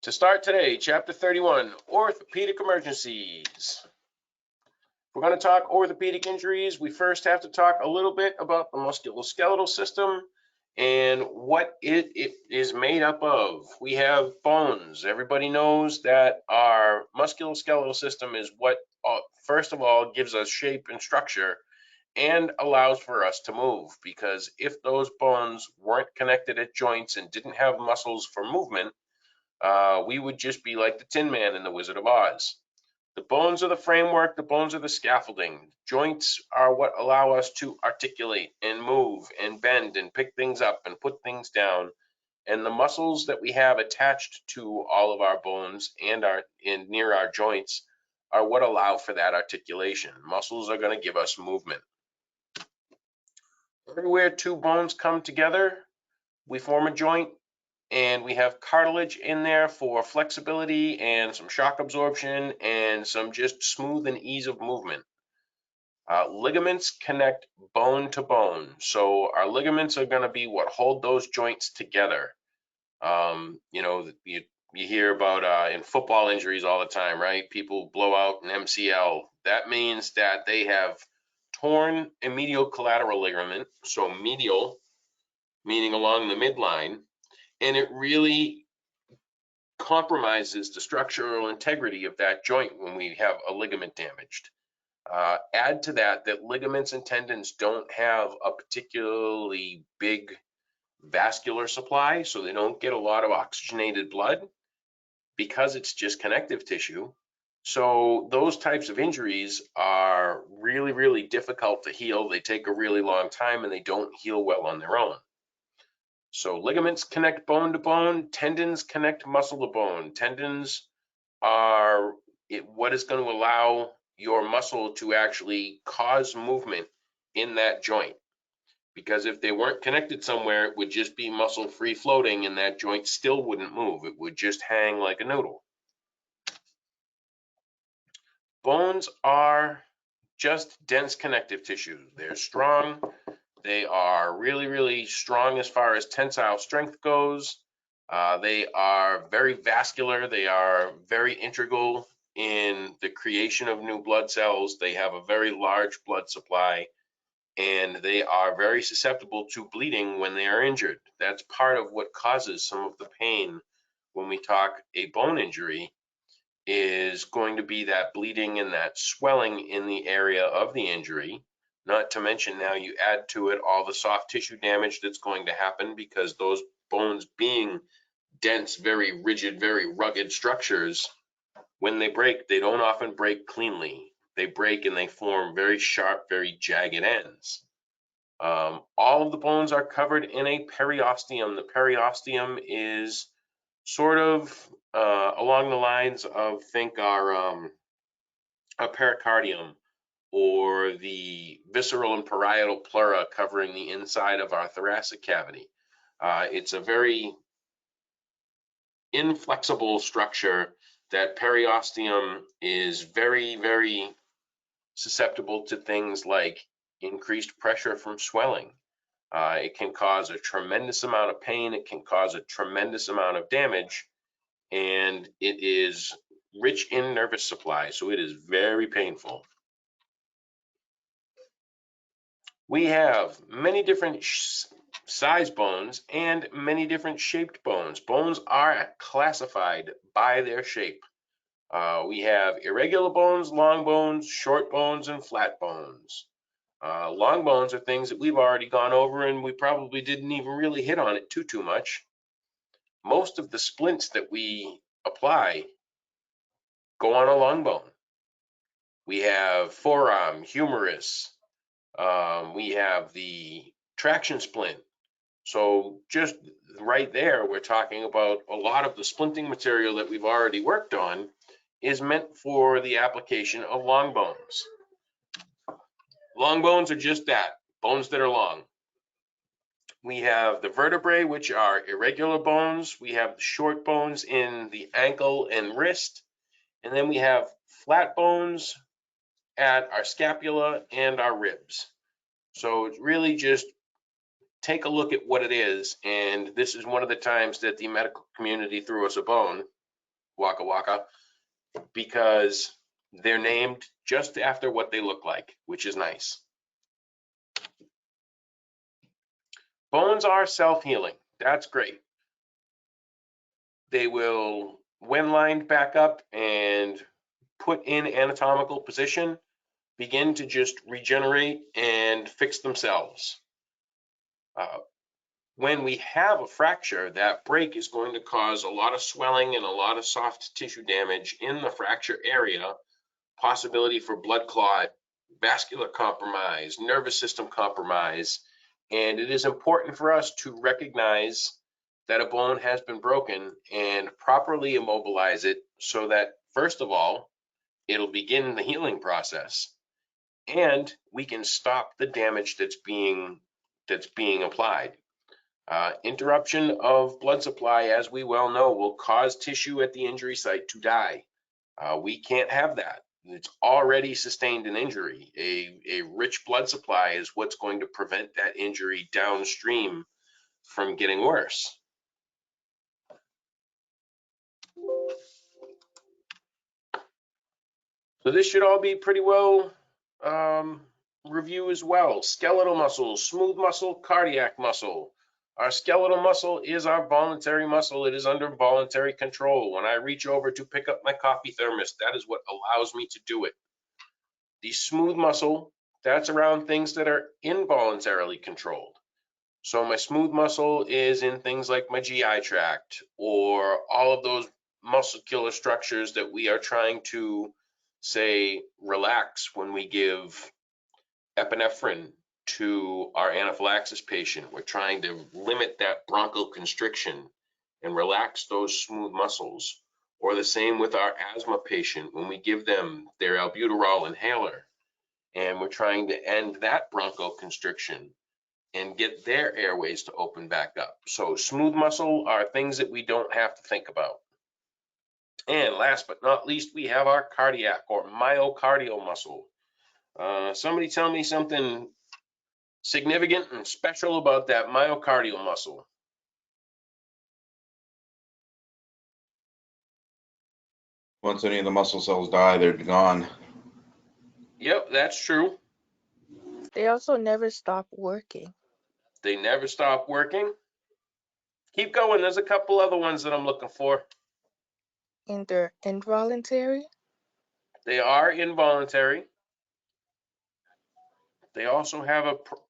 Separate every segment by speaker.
Speaker 1: To start today, Chapter 31, Orthopedic Emergencies. We're going to talk orthopedic injuries. We first have to talk a little bit about the musculoskeletal system and what it is made up of. We have bones. Everybody knows that our musculoskeletal system is what, first of all, gives us shape and structure and allows for us to move, because if those bones weren't connected at joints and didn't have muscles for movement, we would just be like the Tin Man in the Wizard of Oz. The bones are the framework, the bones are the scaffolding. Joints are what allow us to articulate and move and bend and pick things up and put things down. And the muscles that we have attached to all of our bones and near our joints are what allow for that articulation. Muscles are going to give us movement. Everywhere two bones come together, we form a joint, and we have cartilage in there for flexibility and some shock absorption and some just smooth and ease of movement. Ligaments connect bone to bone. So our ligaments are going to be what hold those joints together. You hear about in football injuries all the time, right? People blow out an MCL. That means that they have torn a medial collateral ligament, so medial, meaning along the midline, and it really compromises the structural integrity of that joint when we have a ligament damaged. Add to that ligaments and tendons don't have a particularly big vascular supply, so they don't get a lot of oxygenated blood because it's just connective tissue. So those types of injuries are really, really difficult to heal. They take a really long time and they don't heal well on their own. So ligaments connect bone to bone, tendons connect muscle to bone. Tendons are what is going to allow your muscle to actually cause movement in that joint. Because if they weren't connected somewhere, it would just be muscle free floating and that joint still wouldn't move. It would just hang like a noodle. Bones are just dense connective tissue. They're strong. They are really, really strong as far as tensile strength goes. They are very vascular. They are very integral in the creation of new blood cells. They have a very large blood supply, and they are very susceptible to bleeding when they are injured. That's part of what causes some of the pain when we talk a bone injury, is going to be that bleeding and that swelling in the area of the injury. Not to mention, now you add to it all the soft tissue damage that's going to happen, because those bones, being dense, very rigid, very rugged structures, when they break, they don't often break cleanly. They break and they form very sharp, very jagged ends. All of the bones are covered in a periosteum. The periosteum is sort of along the lines of, think our a pericardium, or the visceral and parietal pleura covering the inside of our thoracic cavity. It's a very inflexible structure. That periosteum is very, very susceptible to things like increased pressure from swelling. It can cause a tremendous amount of pain. It can cause a tremendous amount of damage, and it is rich in nervous supply, so it is very painful. We have many different size bones and many different shaped bones. Bones are classified by their shape. We have irregular bones, long bones, short bones, and flat bones. Long bones are things that we've already gone over, and we probably didn't even really hit on it too much. Most of the splints that we apply go on a long bone. We have forearm, humerus. We have the traction splint. So just right there, we're talking about a lot of the splinting material that we've already worked on is meant for the application of long bones. Long bones are just that, bones that are long. We have the vertebrae, which are irregular bones. We have short bones in the ankle and wrist. And then we have flat bones at our scapula and our ribs. So it's really just take a look at what it is. And this is one of the times that the medical community threw us a bone. Waka Waka, because they're named just after what they look like, which is nice. Bones are self-healing. That's great. They will, when lined back up and put in anatomical position, begin to just regenerate and fix themselves. When we have a fracture, that break is going to cause a lot of swelling and a lot of soft tissue damage in the fracture area, possibility for blood clot, vascular compromise, nervous system compromise. And it is important for us to recognize that a bone has been broken and properly immobilize it so that, first of all, it'll begin the healing process and we can stop the damage that's being applied. Interruption of blood supply, as we well know, will cause tissue at the injury site to die. We can't have that. It's already sustained an injury. A rich blood supply is what's going to prevent that injury downstream from getting worse. So this should all be pretty well review as well. Skeletal muscle, smooth muscle, cardiac muscle. Our skeletal muscle is our voluntary muscle. It is under voluntary control. When I reach over to pick up my coffee thermos, that is what allows me to do it. The smooth muscle, that's around things that are involuntarily controlled. So my smooth muscle is in things like my GI tract or all of those muscular structures that we are trying to, say, relax when we give epinephrine to our anaphylaxis patient. We're trying to limit that bronchoconstriction and relax those smooth muscles. Or the same with our asthma patient when we give them their albuterol inhaler and we're trying to end that bronchoconstriction and get their airways to open back up. So smooth muscle are things that we don't have to think about. And last but not least, we have our cardiac or myocardial muscle. Somebody tell me something significant and special about that myocardial muscle.
Speaker 2: Once any of the muscle cells die, they're gone.
Speaker 1: Yep, that's true.
Speaker 3: They also never stop working.
Speaker 1: They never stop working. Keep going. There's a couple other ones that I'm looking for.
Speaker 3: And they're involuntary.
Speaker 1: They are involuntary. They also have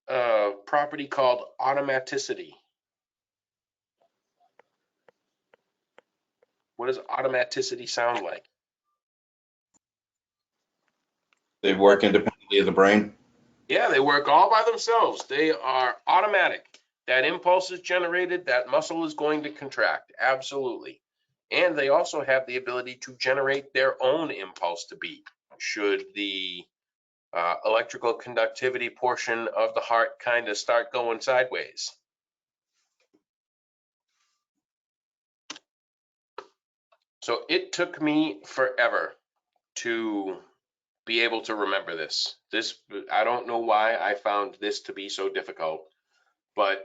Speaker 1: a property called automaticity. What does automaticity sound like?
Speaker 2: They work independently of the brain.
Speaker 1: Yeah, they work all by themselves. They are automatic. That impulse is generated, that muscle is going to contract, absolutely. And they also have the ability to generate their own impulse to beat, should the electrical conductivity portion of the heart kind of start going sideways. So it took me forever to be able to remember this. I don't know why I found this to be so difficult, but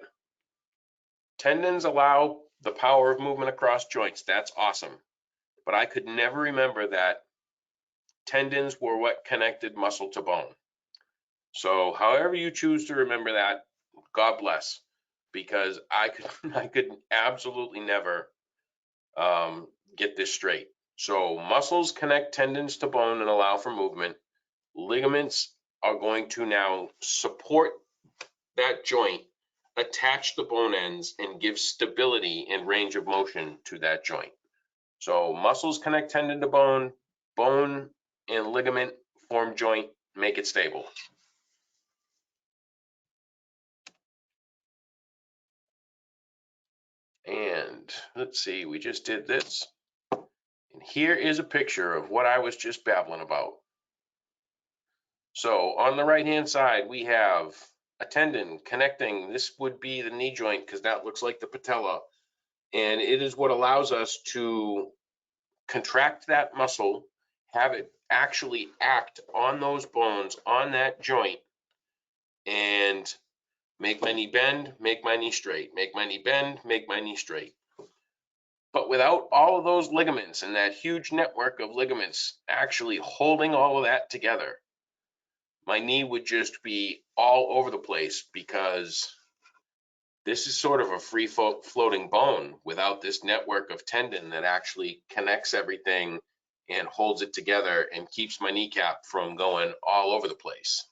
Speaker 1: tendons allow the power of movement across joints. That's awesome. But I could never remember that tendons were what connected muscle to bone. So however you choose to remember that, God bless, because I could absolutely never get this straight. So muscles connect tendons to bone and allow for movement. Ligaments are going to now support that joint, attach the bone ends, and give stability and range of motion to that joint. So muscles connect tendon to bone, bone and ligament form joint, make it stable. And let's see, we just did this. And here is a picture of what I was just babbling about. So on the right-hand side, we have a tendon connecting. This would be the knee joint because that looks like the patella. And it is what allows us to contract that muscle, have it actually act on those bones, on that joint, and make my knee bend, make my knee straight, make my knee bend, make my knee straight. But without all of those ligaments and that huge network of ligaments actually holding all of that together, my knee would just be all over the place, because this is sort of a free floating bone without this network of tendon that actually connects everything and holds it together and keeps my kneecap from going all over the place.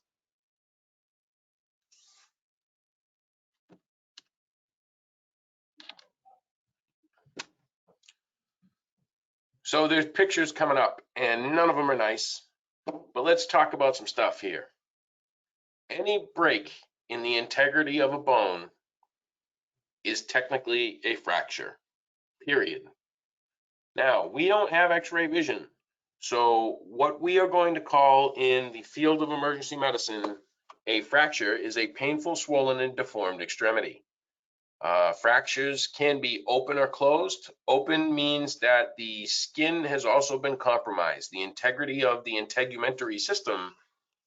Speaker 1: So there's pictures coming up, and none of them are nice, but let's talk about some stuff here. Any break in the integrity of a bone is technically a fracture, period. Now, we don't have x-ray vision, so what we are going to call in the field of emergency medicine a fracture is a painful, swollen, and deformed extremity. Fractures can be open or closed. Open means that the skin has also been compromised. The integrity of the integumentary system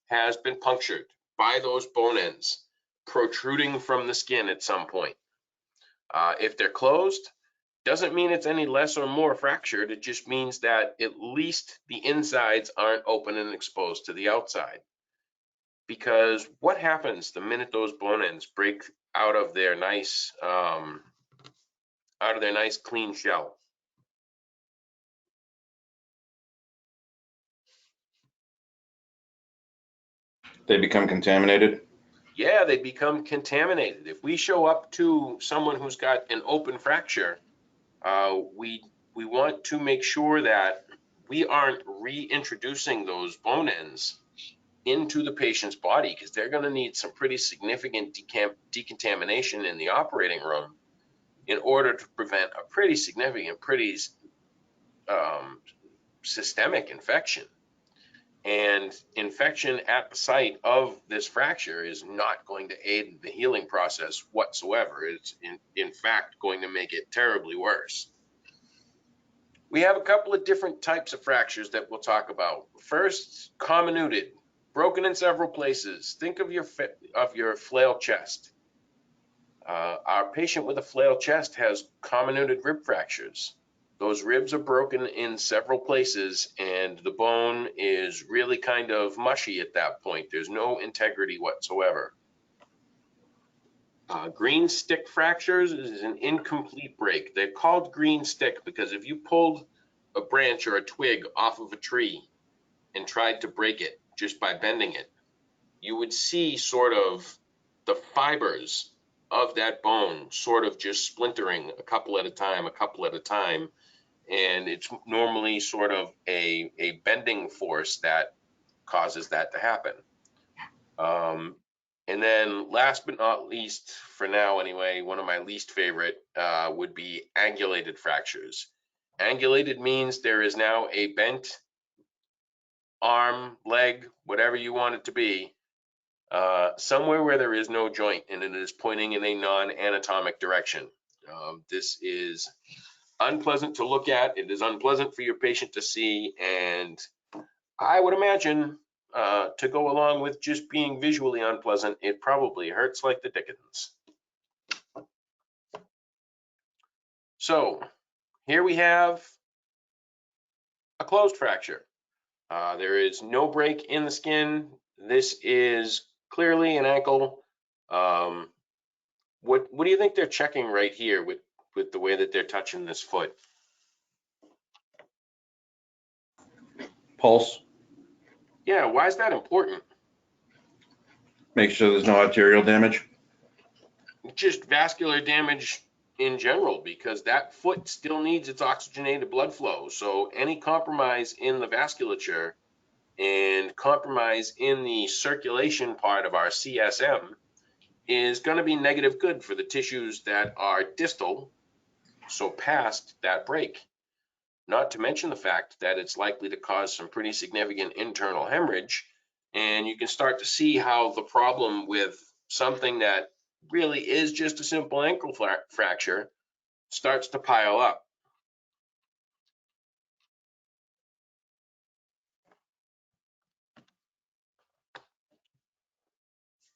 Speaker 1: has been punctured by those bone ends protruding from the skin at some point. If they're closed, doesn't mean it's any less or more fractured. It just means that at least the insides aren't open and exposed to the outside. Because what happens the minute those bone ends break out of their nice clean shell?
Speaker 2: They become contaminated.
Speaker 1: Yeah, they become contaminated. If we show up to someone who's got an open fracture, we want to make sure that we aren't reintroducing those bone ends into the patient's body, because they're going to need some pretty significant decontamination in the operating room in order to prevent a pretty significant, pretty systemic infection. And infection at the site of this fracture is not going to aid the healing process whatsoever. It's in fact going to make it terribly worse. We have a couple of different types of fractures that we'll talk about. First, comminuted, broken in several places. Think of your flail chest. Our patient with a flail chest has comminuted rib fractures. Those ribs are broken in several places, and the bone is really kind of mushy at that point. There's no integrity whatsoever. Green stick fractures is an incomplete break. They're called green stick because if you pulled a branch or a twig off of a tree and tried to break it just by bending it, you would see sort of the fibers of that bone sort of just splintering a couple at a time, and it's normally sort of a bending force that causes that to happen. And then last but not least, for now anyway, one of my least favorite would be angulated fractures. Angulated means there is now a bent arm, leg, whatever you want it to be, somewhere where there is no joint and it is pointing in a non-anatomic direction. This is unpleasant to look at. It is unpleasant for your patient to see, and I would imagine to go along with just being visually unpleasant, it probably hurts like the dickens. So here we have a closed fracture. There is no break in the skin. This is clearly an ankle. What do you think they're checking right here with the way that they're touching this foot?
Speaker 2: Pulse.
Speaker 1: Yeah, why is that important?
Speaker 2: Make sure there's no arterial damage.
Speaker 1: Just vascular damage in general, because that foot still needs its oxygenated blood flow. So any compromise in the vasculature and compromise in the circulation part of our CSM is going to be negative good for the tissues that are distal, so past that break. Not to mention the fact that it's likely to cause some pretty significant internal hemorrhage. And you can start to see how the problem with something that really is just a simple ankle fracture starts to pile up.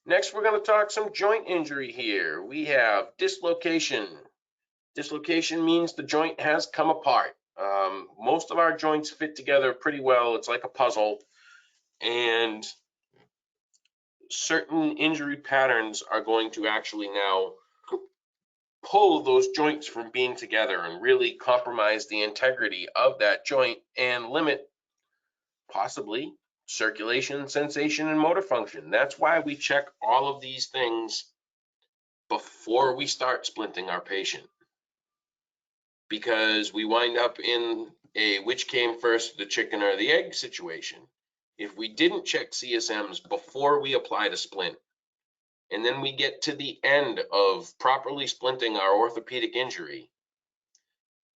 Speaker 1: Next, we're going to talk some joint injury here. We have dislocation. Dislocation means the joint has come apart. Most of our joints fit together pretty well. It's like a puzzle, and certain injury patterns are going to actually now pull those joints from being together and really compromise the integrity of that joint and limit possibly circulation, sensation, and motor function. That's why we check all of these things before we start splinting our patient, because we wind up in a which came first, the chicken or the egg situation. If we didn't check CSMs before we applied a splint, and then we get to the end of properly splinting our orthopedic injury,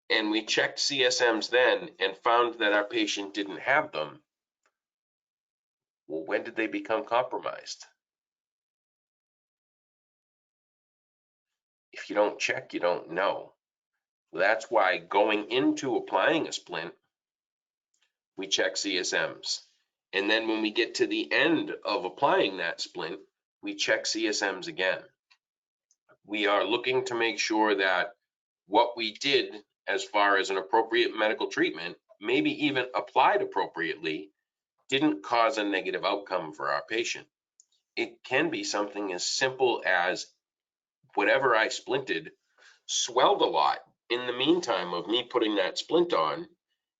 Speaker 1: and we checked CSMs then and found that our patient didn't have them, well, when did they become compromised? If you don't check, you don't know. That's why going into applying a splint, we check CSMs. And then when we get to the end of applying that splint, we check CSMs again. We are looking to make sure that what we did as far as an appropriate medical treatment, maybe even applied appropriately, didn't cause a negative outcome for our patient. It can be something as simple as whatever I splinted swelled a lot in the meantime of me putting that splint on,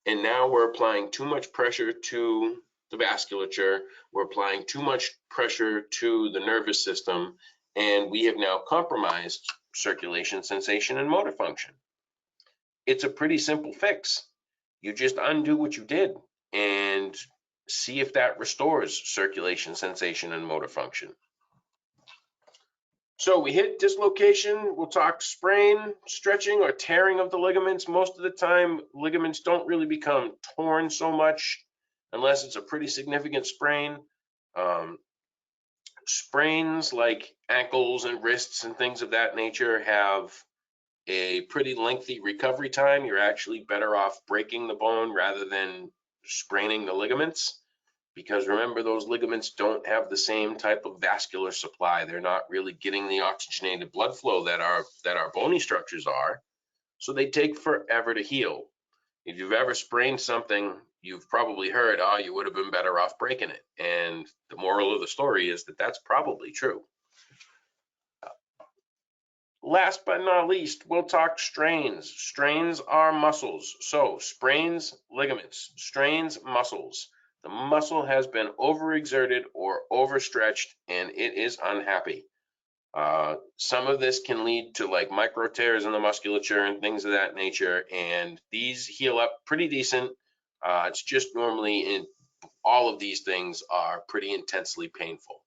Speaker 1: and now we're applying too much pressure to the vasculature, we're applying too much pressure to the nervous system, and we have now compromised circulation, sensation, and motor function. It's a pretty simple fix. You just undo what you did and see if that restores circulation, sensation, and motor function. So we hit dislocation, we'll talk sprain, stretching, or tearing of the ligaments. Most of the time, ligaments don't really become torn so much unless it's a pretty significant sprain. Sprains like ankles and wrists and things of that nature have a pretty lengthy recovery time. You're actually better off breaking the bone rather than spraining the ligaments, because remember, those ligaments don't have the same type of vascular supply. They're not really getting the oxygenated blood flow that our bony structures are, so they take forever to heal. If you've ever sprained something, you've probably heard, oh, you would have been better off breaking it. And the moral of the story is that that's probably true. Last but not least, we'll talk strains. Strains are muscles. So sprains, ligaments, strains, muscles. The muscle has been overexerted or overstretched and it is unhappy. Some of this can lead to like micro tears in the musculature and things of that nature, and these heal up pretty decent. It's just normally in all of these things are pretty intensely painful.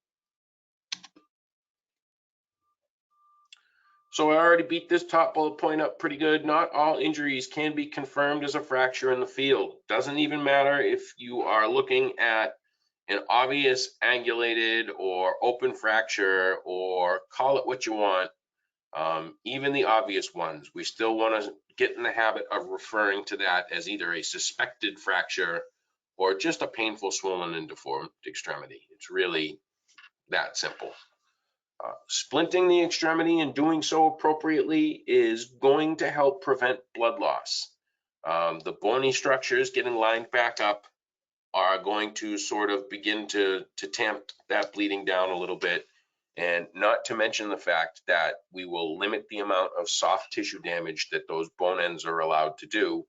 Speaker 1: So I already beat this top bullet point up pretty good. Not all injuries can be confirmed as a fracture in the field. Doesn't even matter if you are looking at an obvious angulated or open fracture, or call it what you want. Even the obvious ones, we still want to get in the habit of referring to that as either a suspected fracture or just a painful, swollen, and deformed extremity. It's really that simple. Splinting the extremity and doing so appropriately is going to help prevent blood loss. The bony structures getting lined back up are going to sort of begin to tamp that bleeding down a little bit, and not to mention the fact that we will limit the amount of soft tissue damage that those bone ends are allowed to do.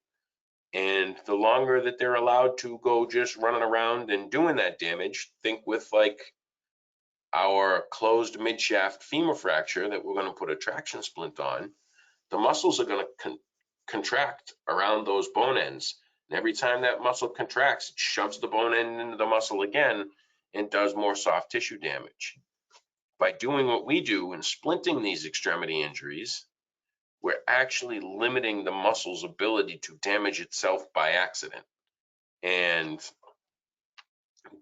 Speaker 1: And the longer that they're allowed to go just running around and doing that damage, think with like our closed midshaft femur fracture that we're going to put a traction splint on, the muscles are going to contract around those bone ends. And every time that muscle contracts, it shoves the bone end into the muscle again and does more soft tissue damage. By doing what we do and splinting these extremity injuries, we're actually limiting the muscle's ability to damage itself by accident. And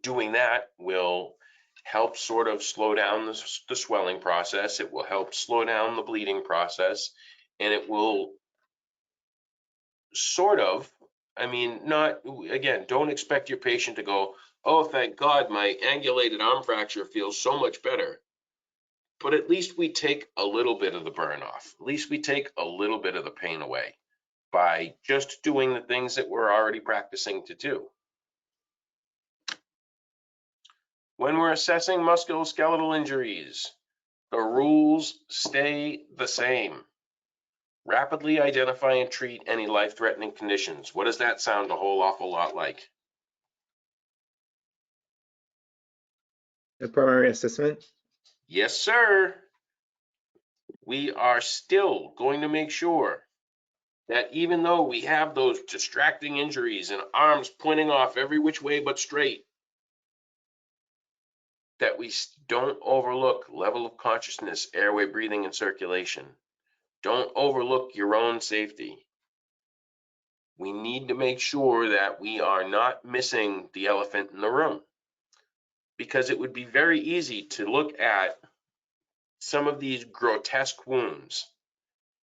Speaker 1: doing that will help sort of slow down the swelling process. It will help slow down the bleeding process, and it will sort of, I mean, not, again, don't expect your patient to go, oh, thank God, my angulated arm fracture feels so much better. but at least we take a little bit of the burn off. At least we take a little bit of the pain away by just doing the things that we're already practicing to do. When we're assessing musculoskeletal injuries, the rules stay the same. Rapidly identify and treat any life-threatening conditions. What does that sound a whole awful lot like?
Speaker 4: The primary assessment.
Speaker 1: Yes, sir. We are still going to make sure that even though we have those distracting injuries and arms pointing off every which way but straight, that we don't overlook level of consciousness, airway, breathing, and circulation. Don't overlook your own safety. We need to make sure that we are not missing the elephant in the room, because it would be very easy to look at some of these grotesque wounds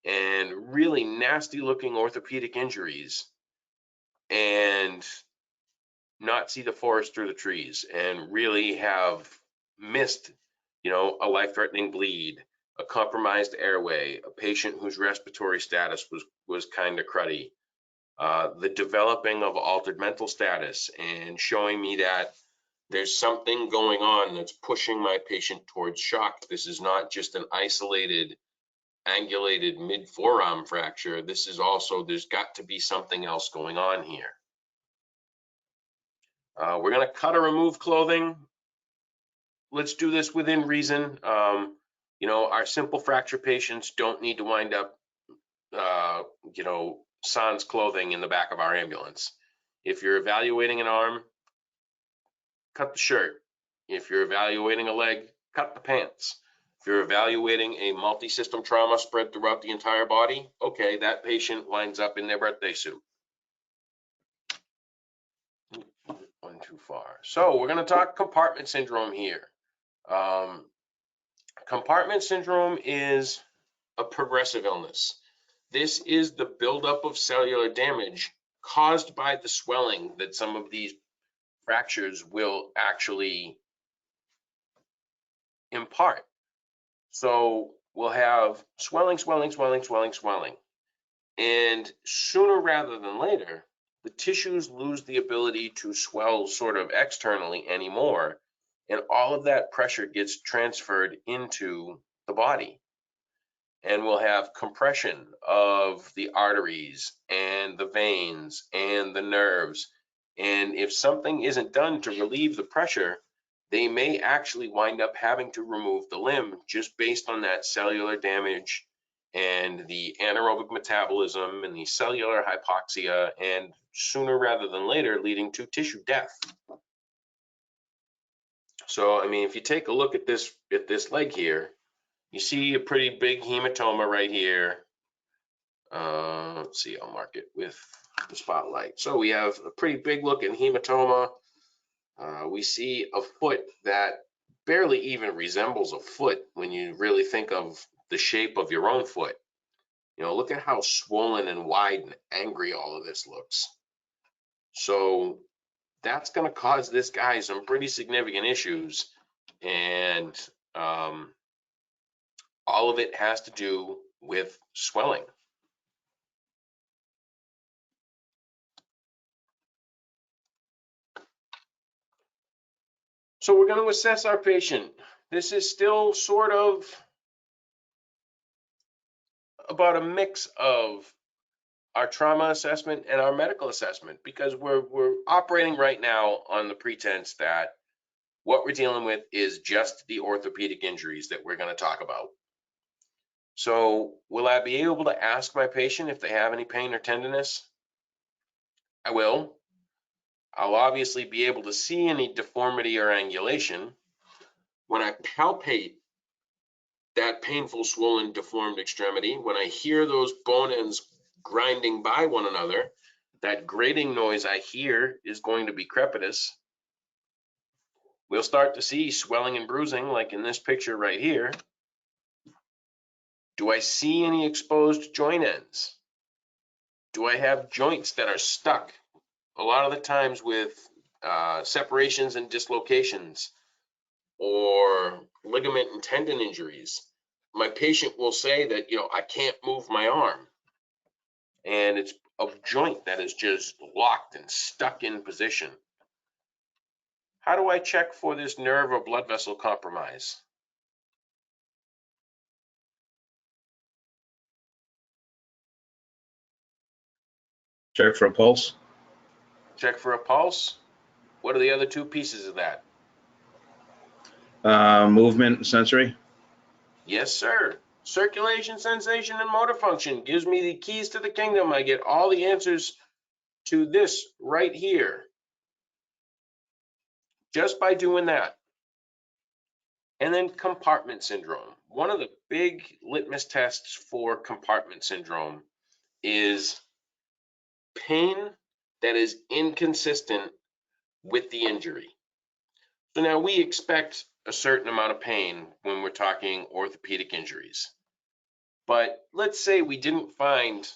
Speaker 1: and really nasty looking orthopedic injuries and not see the forest through the trees and really have missed, a life-threatening bleed, a compromised airway, a patient whose respiratory status was kind of cruddy, the developing of altered mental status, and showing me that there's something going on that's pushing my patient towards shock. This is not just an isolated, angulated mid-forearm fracture. This is also, there's got to be something else going on here. We're going to cut or remove clothing. Let's do this within reason. Our simple fracture patients don't need to wind up, sans clothing in the back of our ambulance. If you're evaluating an arm, cut the shirt. If you're evaluating a leg, cut the pants. If you're evaluating a multi-system trauma spread throughout the entire body, okay, that patient winds up in their birthday suit. One too far. So we're going to talk compartment syndrome here. Compartment syndrome is a progressive illness. This is the buildup of cellular damage caused by the swelling that some of these fractures will actually impart. So we'll have swelling, and sooner rather than later, the tissues lose the ability to swell sort of externally anymore, and all of that pressure gets transferred into the body. And we'll have compression of the arteries and the veins and the nerves. And if something isn't done to relieve the pressure, they may actually wind up having to remove the limb just based on that cellular damage and the anaerobic metabolism and the cellular hypoxia, and sooner rather than later leading to tissue death. So, if you take a look at this leg here, you see a pretty big hematoma right here. Let's see, I'll mark it with the spotlight. So we have a pretty big looking hematoma. We see a foot that barely even resembles a foot when you really think of the shape of your own foot. Look at how swollen and wide and angry all of this looks. So that's going to cause this guy some pretty significant issues, and all of it has to do with swelling. So we're going to assess our patient. This is still sort of about a mix of our trauma assessment and our medical assessment, because we're operating right now on the pretense that what we're dealing with is just the orthopedic injuries that we're going to talk about. So will I be able to ask my patient if they have any pain or tenderness? I will. I'll obviously be able to see any deformity or angulation. When I palpate that painful, swollen, deformed extremity, when I hear those bone ends grinding by one another, that grating noise I hear is going to be crepitus. We'll start to see swelling and bruising, like in this picture right here. Do I see any exposed joint ends? Do I have joints that are stuck? A lot of the times with separations and dislocations, or ligament and tendon injuries, my patient will say that, I can't move my arm. And it's a joint that is just locked and stuck in position. How do I check for this nerve or blood vessel compromise?
Speaker 2: Check for a pulse.
Speaker 1: Check for a pulse. What are the other two pieces of that?
Speaker 2: Movement, sensory.
Speaker 1: Yes, sir. Circulation, sensation, and motor function gives me the keys to the kingdom. I get all the answers to this right here just by doing that. And then compartment syndrome. One of the big litmus tests for compartment syndrome is pain that is inconsistent with the injury. So now we expect a certain amount of pain when we're talking orthopedic injuries. But let's say we didn't find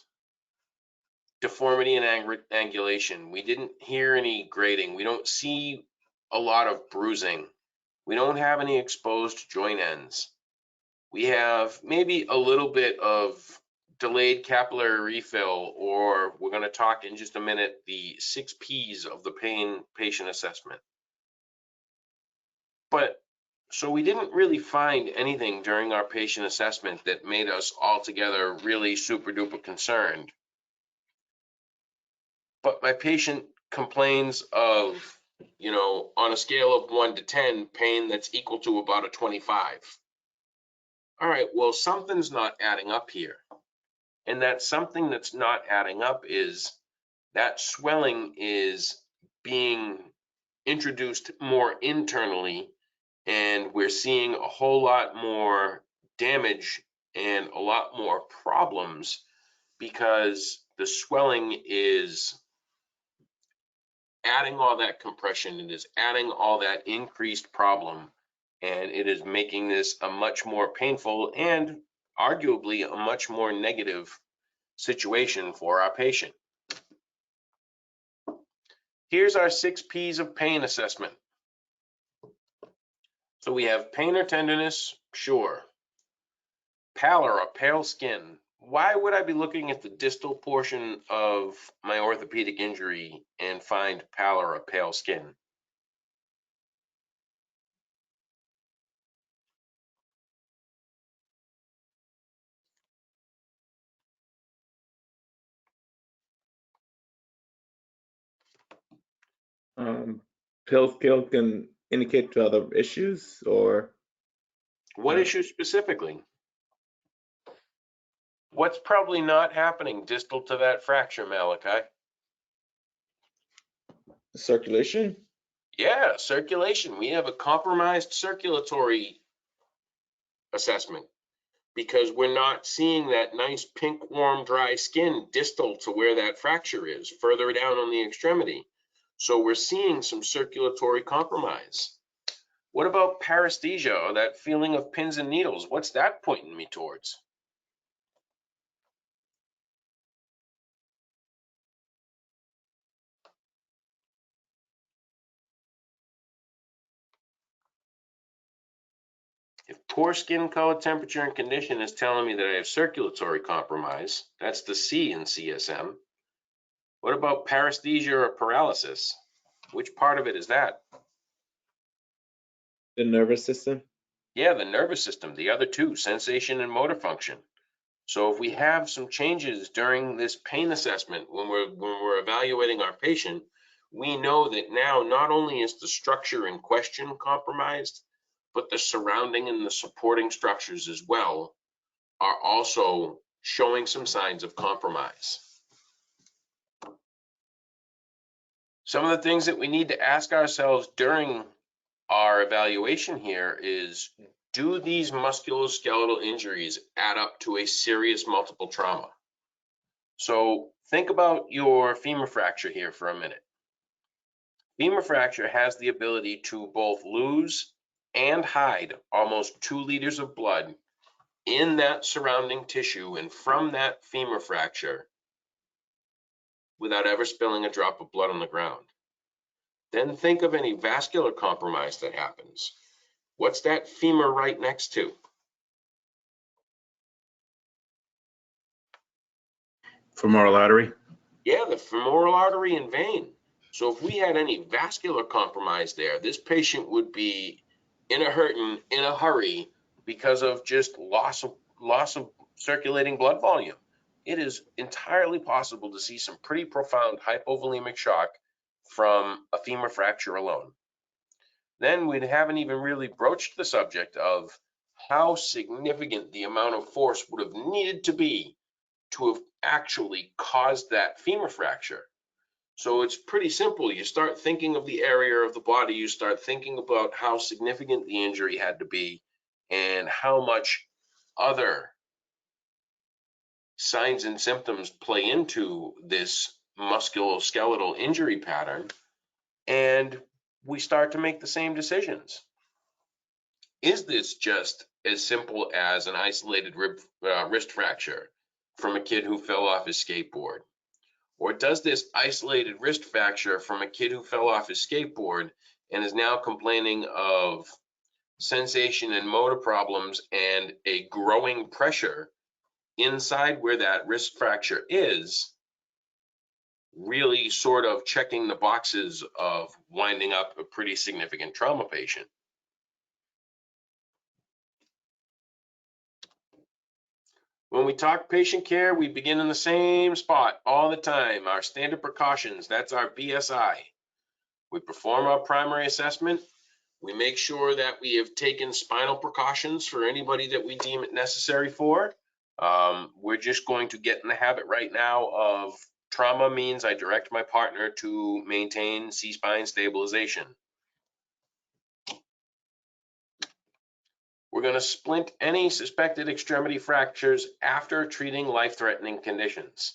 Speaker 1: deformity and angulation. We didn't hear any grating. We don't see a lot of bruising. We don't have any exposed joint ends. We have maybe a little bit of delayed capillary refill, or we're going to talk in just a minute, the 6 Ps of the pain patient assessment. But so we didn't really find anything during our patient assessment that made us altogether really super duper concerned. But my patient complains of, on a scale of 1 to 10, pain that's equal to about a 25. All right, well, something's not adding up here. And that something that's not adding up is that swelling is being introduced more internally, and we're seeing a whole lot more damage and a lot more problems because the swelling is adding all that compression, it is adding all that increased problem, and it is making this a much more painful and arguably a much more negative situation for our patient. Here's our 6 Ps of pain assessment. So we have pain or tenderness, sure. Pallor or pale skin. Why would I be looking at the distal portion of my orthopedic injury and find pallor or pale skin?
Speaker 4: Pale scale can indicate to other issues, or
Speaker 1: What issue specifically? What's probably not happening distal to that fracture, Malachi?
Speaker 4: circulation?
Speaker 1: Yeah, circulation. We have a compromised circulatory assessment because we're not seeing that nice pink, warm, dry skin distal to where that fracture is, further down on the extremity. So we're seeing some circulatory compromise. What about paresthesia, or that feeling of pins and needles? What's that pointing me towards? If poor skin color, temperature, and condition is telling me that I have circulatory compromise, that's the C in CSM. What about paresthesia or paralysis? Which part of it is that?
Speaker 4: The nervous system?
Speaker 1: Yeah, the nervous system, the other two, sensation and motor function. So if we have some changes during this pain assessment when we're evaluating our patient, we know that now not only is the structure in question compromised, but the surrounding and the supporting structures as well are also showing some signs of compromise. Some of the things that we need to ask ourselves during our evaluation here is, do these musculoskeletal injuries add up to a serious multiple trauma? So think about your femur fracture here for a minute. Femur fracture has the ability to both lose and hide almost 2 liters of blood in that surrounding tissue and from that femur fracture without ever spilling a drop of blood on the ground. Then think of any vascular compromise that happens. What's that femur right next to?
Speaker 2: Femoral artery.
Speaker 1: Yeah, the femoral artery and vein. So if we had any vascular compromise there, this patient would be in a hurry because of just loss of circulating blood volume. It is entirely possible to see some pretty profound hypovolemic shock from a femur fracture alone. Then we haven't even really broached the subject of how significant the amount of force would have needed to be to have actually caused that femur fracture. So it's pretty simple. You start thinking of the area of the body, you start thinking about how significant the injury had to be and how much other signs and symptoms play into this musculoskeletal injury pattern, and we start to make the same decisions. Is this just as simple as an isolated wrist fracture from a kid who fell off his skateboard? Or does this isolated wrist fracture from a kid who fell off his skateboard and is now complaining of sensation and motor problems and a growing pressure inside where that wrist fracture is, really sort of checking the boxes of winding up a pretty significant trauma patient? When we talk patient care, we begin in the same spot all the time. Our standard precautions, that's our BSI. We perform our primary assessment. We make sure that we have taken spinal precautions for anybody that we deem it necessary for. We're just going to get in the habit right now of trauma means I direct my partner to maintain C-spine stabilization. We're going to splint any suspected extremity fractures after treating life-threatening conditions.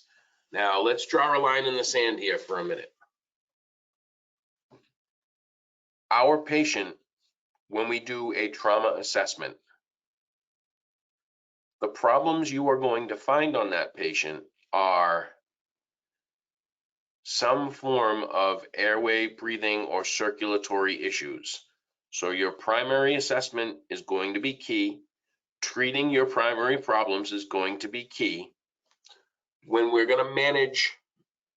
Speaker 1: Now, let's draw a line in the sand here for a minute. Our patient, when we do a trauma assessment, the problems you are going to find on that patient are some form of airway, breathing, or circulatory issues. So your primary assessment is going to be key. Treating your primary problems is going to be key. When we're going to manage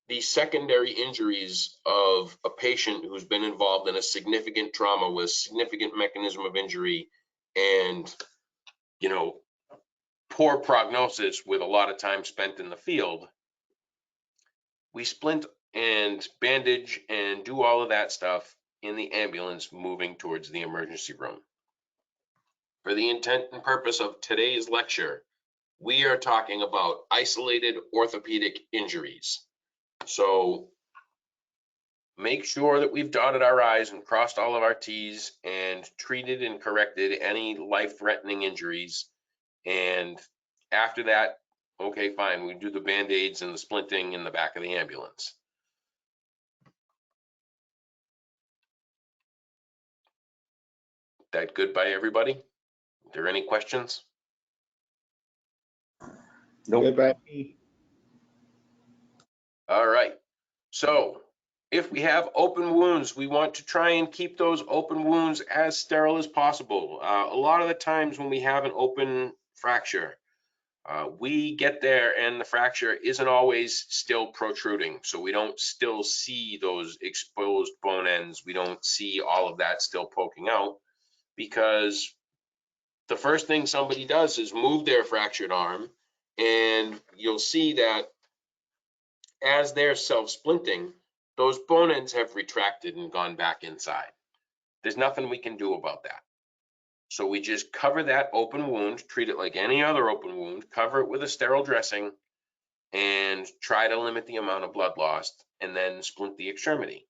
Speaker 1: the secondary injuries of a patient who's been involved in a significant trauma with significant mechanism of injury and, poor prognosis with a lot of time spent in the field, we splint and bandage and do all of that stuff in the ambulance moving towards the emergency room. For the intent and purpose of today's lecture, we are talking about isolated orthopedic injuries. So make sure that we've dotted our I's and crossed all of our T's and treated and corrected any life-threatening injuries. And after that, okay, fine, we do the Band-Aids and the splinting in the back of the ambulance. That good by everybody? Are there any questions?
Speaker 2: Nope.
Speaker 4: Good by me.
Speaker 1: All right. So if we have open wounds, we want to try and keep those open wounds as sterile as possible. A lot of the times when we have an open fracture, we get there and the fracture isn't always still protruding. So we don't still see those exposed bone ends. We don't see all of that still poking out, because the first thing somebody does is move their fractured arm, and you'll see that as they're self-splinting, those bone ends have retracted and gone back inside. There's nothing we can do about that. So we just cover that open wound, treat it like any other open wound, cover it with a sterile dressing, and try to limit the amount of blood lost, and then splint the extremity.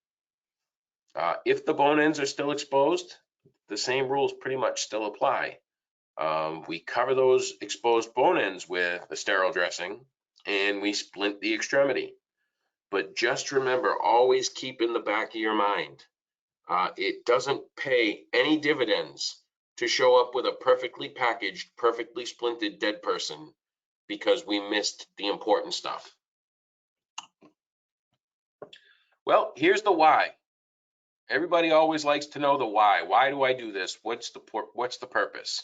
Speaker 1: If the bone ends are still exposed, the same rules pretty much still apply. We cover those exposed bone ends with a sterile dressing, and we splint the extremity. But just remember, always keep in the back of your mind, it doesn't pay any dividends to show up with a perfectly packaged, perfectly splinted dead person because we missed the important stuff. Well, here's the why. Everybody always likes to know the why. Why do I do this? What's the purpose?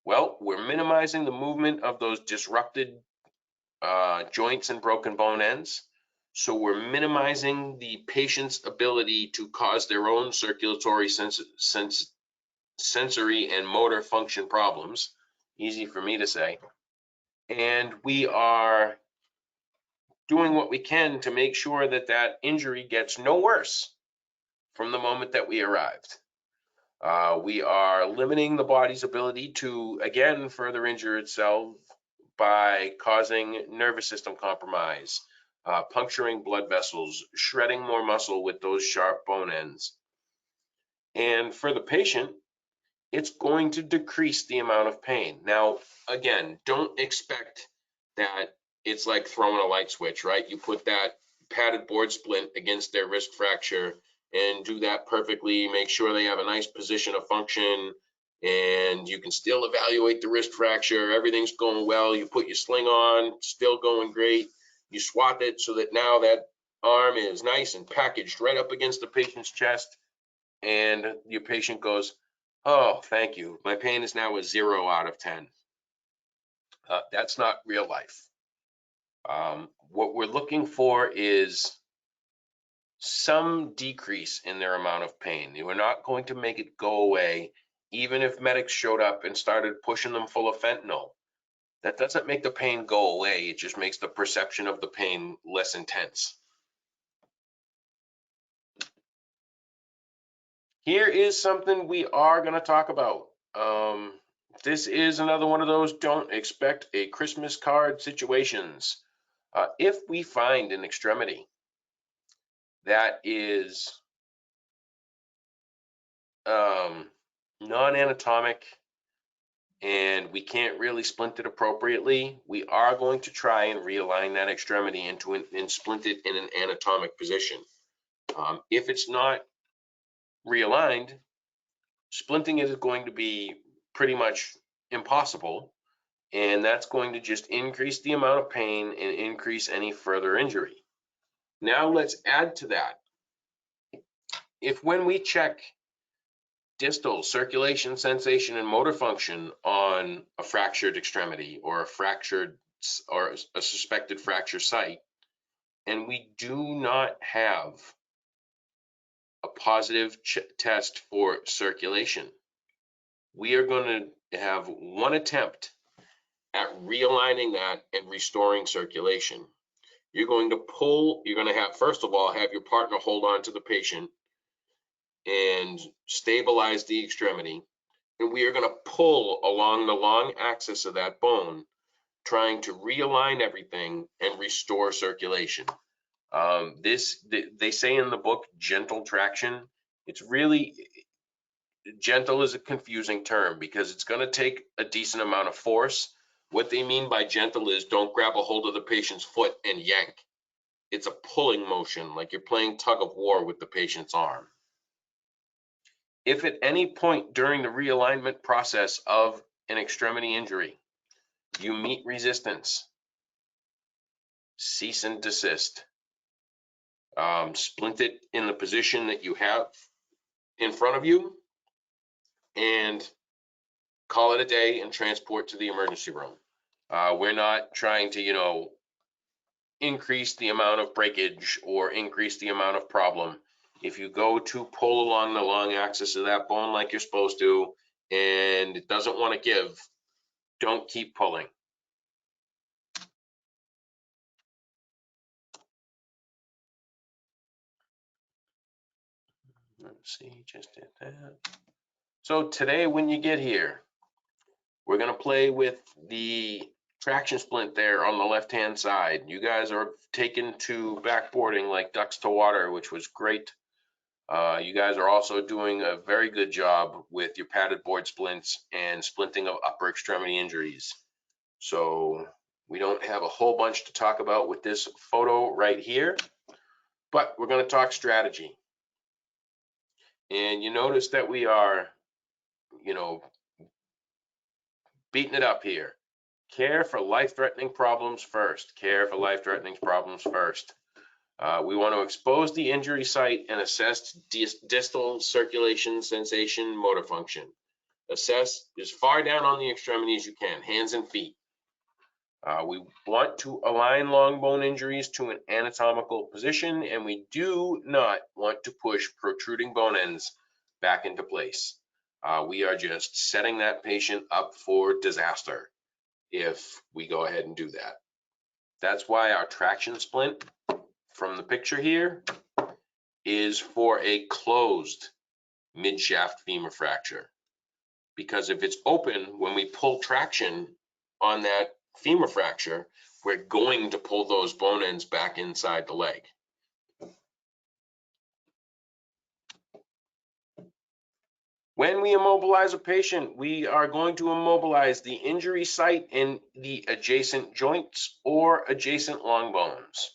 Speaker 1: Well, we're minimizing the movement of those disrupted joints and broken bone ends. So we're minimizing the patient's ability to cause their own circulatory sensory and motor function problems. Easy for me to say. And we are doing what we can to make sure that that injury gets no worse from the moment that we arrived. We are limiting the body's ability to, again, further injure itself by causing nervous system compromise, puncturing blood vessels, shredding more muscle with those sharp bone ends. And for the patient, it's going to decrease the amount of pain. Now, again, don't expect that it's like throwing a light switch, right? You put that padded board splint against their wrist fracture and do that perfectly, make sure they have a nice position of function, and you can still evaluate the wrist fracture. Everything's going well. You put your sling on, still going great. You swap it so that now that arm is nice and packaged right up against the patient's chest, and your patient goes, "Oh, thank you. My pain is now a 0 out of 10. That's not real life. What we're looking for is some decrease in their amount of pain. We're not going to make it go away, even if medics showed up and started pushing them full of fentanyl. That doesn't make the pain go away. It just makes the perception of the pain less intense. Here is something we are going to talk about. This is another one of those don't expect a Christmas card situations. If we find an extremity that is non-anatomic and we can't really splint it appropriately, we are going to try and realign that extremity and splint it in an anatomic position. If it's not realigned, splinting is going to be pretty much impossible, and that's going to just increase the amount of pain and increase any further injury. Now let's add to that. If when we check distal circulation, sensation, and motor function on a fractured extremity or a suspected fracture site, and we do not have a positive test for circulation, we are going to have one attempt at realigning that and restoring circulation. You're going to have, first of all, have your partner hold on to the patient and stabilize the extremity. And we are going to pull along the long axis of that bone, trying to realign everything and restore circulation. They say in the book, gentle traction. It's really, gentle is a confusing term because it's going to take a decent amount of force. What they mean by gentle is don't grab a hold of the patient's foot and yank. It's a pulling motion, like you're playing tug of war with the patient's arm. If at any point during the realignment process of an extremity injury, you meet resistance, cease and desist. Splint it in the position that you have in front of you and call it a day and transport to the emergency room. We're not trying to, increase the amount of breakage or increase the amount of problem. If you go to pull along the long axis of that bone like you're supposed to and it doesn't want to give, don't keep pulling. Let's see, just did that. So today when you get here, we're going to play with the traction splint there on the left-hand side. You guys are taken to backboarding like ducks to water, which was great. You guys are also doing a very good job with your padded board splints and splinting of upper extremity injuries. So we don't have a whole bunch to talk about with this photo right here, but we're going to talk strategy. And you notice that we are, beating it up here. Care for life-threatening problems first. Care for life-threatening problems first. We want to expose the injury site and assess distal circulation, sensation, motor function. Assess as far down on the extremity as you can, hands and feet. We want to align long bone injuries to an anatomical position, and we do not want to push protruding bone ends back into place. We are just setting that patient up for disaster if we go ahead and do that. That's why our traction splint from the picture here is for a closed mid-shaft femur fracture. Because if it's open, when we pull traction on that femur fracture, we're going to pull those bone ends back inside the leg. When we immobilize a patient, we are going to immobilize the injury site and the adjacent joints or adjacent long bones.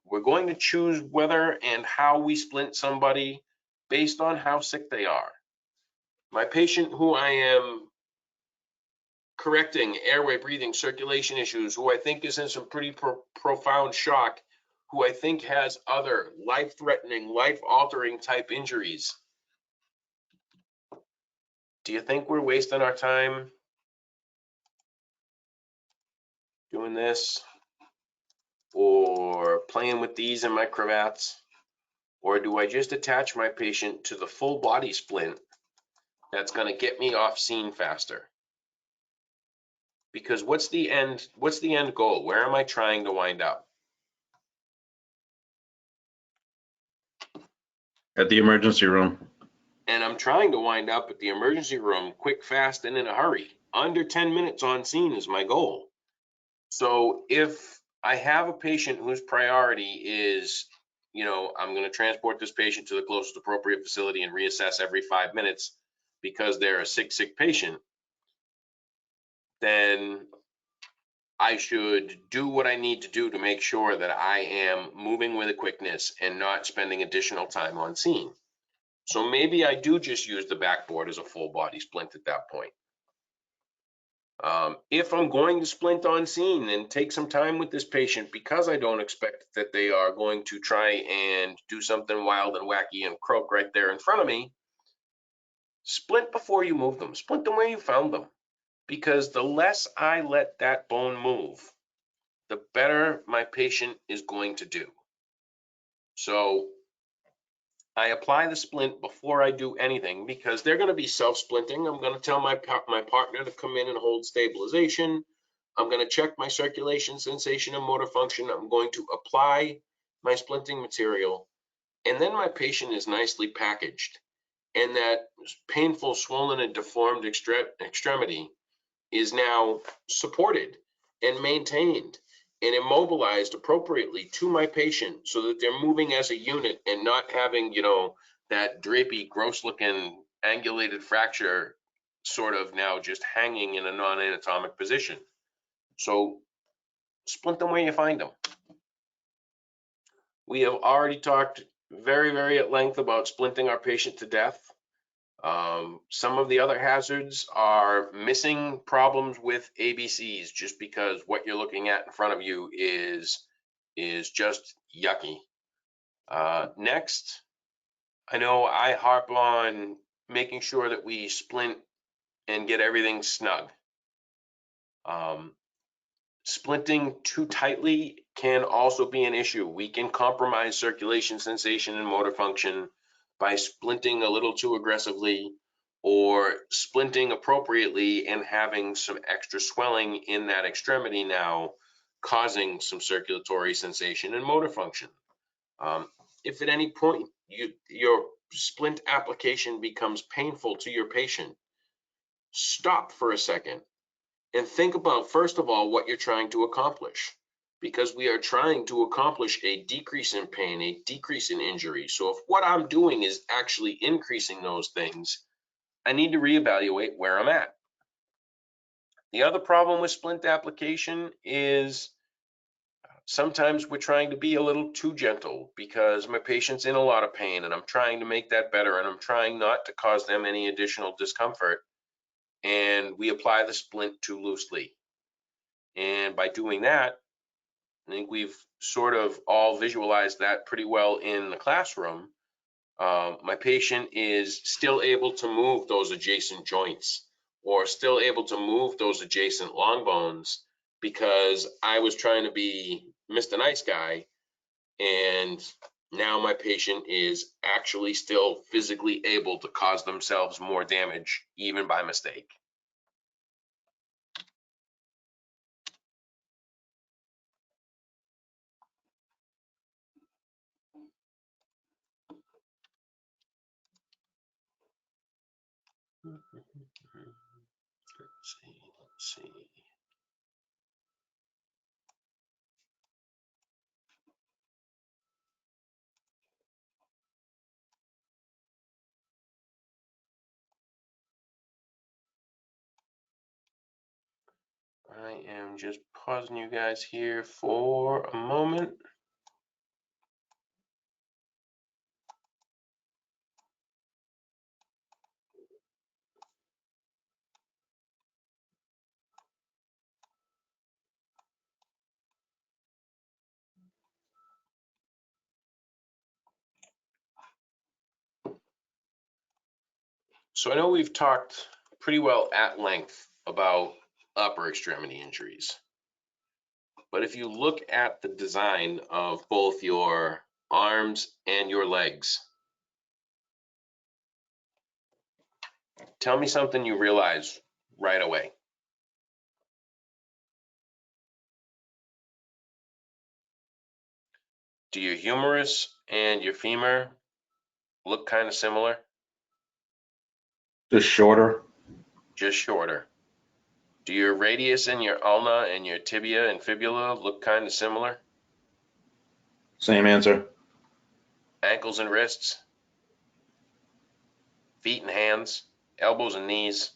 Speaker 1: We're going to choose whether and how we splint somebody based on how sick they are. My patient who I am correcting airway, breathing, circulation issues, who I think is in some pretty profound shock, who I think has other life-threatening, life-altering type injuries. Do you think we're wasting our time doing this or playing with these in my cravats? Or do I just attach my patient to the full body splint that's going to get me off scene faster? Because what's the end goal? Where am I trying to wind up?
Speaker 2: At the emergency room.
Speaker 1: And I'm trying to wind up at the emergency room quick, fast, and in a hurry. Under 10 minutes on scene is my goal. So if I have a patient whose priority is, I'm going to transport this patient to the closest appropriate facility and reassess every 5 minutes because they're a sick patient, then I should do what I need to do to make sure that I am moving with a quickness and not spending additional time on scene. So maybe I do just use the backboard as a full body splint at that point. If I'm going to splint on scene and take some time with this patient because I don't expect that they are going to try and do something wild and wacky and croak right there in front of me, splint before you move them. Splint them where you found them. Because the less I let that bone move, the better my patient is going to do. So I apply the splint before I do anything because they're going to be self-splinting. I'm going to tell my partner to come in and hold stabilization. I'm going to check my circulation, sensation, and motor function. I'm going to apply my splinting material. And then my patient is nicely packaged. And that painful, swollen, and deformed extremity is now supported and maintained and immobilized appropriately to my patient so that they're moving as a unit and not having, that drapey, gross looking angulated fracture sort of now just hanging in a non-anatomic position. So splint them where you find them. We have already talked very, very at length about splinting our patient to death. Some of the other hazards are missing problems with ABCs just because what you're looking at in front of you is just yucky. Next, I know I harp on making sure that we splint and get everything snug. Splinting too tightly can also be an issue. We can compromise circulation, sensation, and motor function by splinting a little too aggressively or splinting appropriately and having some extra swelling in that extremity now, causing some circulatory sensation and motor function. If at any point your splint application becomes painful to your patient, stop for a second and think about, first of all, what you're trying to accomplish, because we are trying to accomplish a decrease in pain, a decrease in injury. So if what I'm doing is actually increasing those things, I need to reevaluate where I'm at. The other problem with splint application is sometimes we're trying to be a little too gentle because my patient's in a lot of pain and I'm trying to make that better and I'm trying not to cause them any additional discomfort. And we apply the splint too loosely. And by doing that, I think we've sort of all visualized that pretty well in the classroom. My patient is still able to move those adjacent joints or still able to move those adjacent long bones because I was trying to be Mr. Nice Guy, and now my patient is actually still physically able to cause themselves more damage, even by mistake. Let's see. I am just pausing you guys here for a moment. So I know we've talked pretty well at length about upper extremity injuries. But if you look at the design of both your arms and your legs, tell me something you realize right away. Do your humerus and your femur look kind of similar?
Speaker 2: Just shorter.
Speaker 1: Just shorter. Do your radius and your ulna and your tibia and fibula look kind of similar?
Speaker 2: Same answer.
Speaker 1: Ankles and wrists, feet and hands, elbows and knees,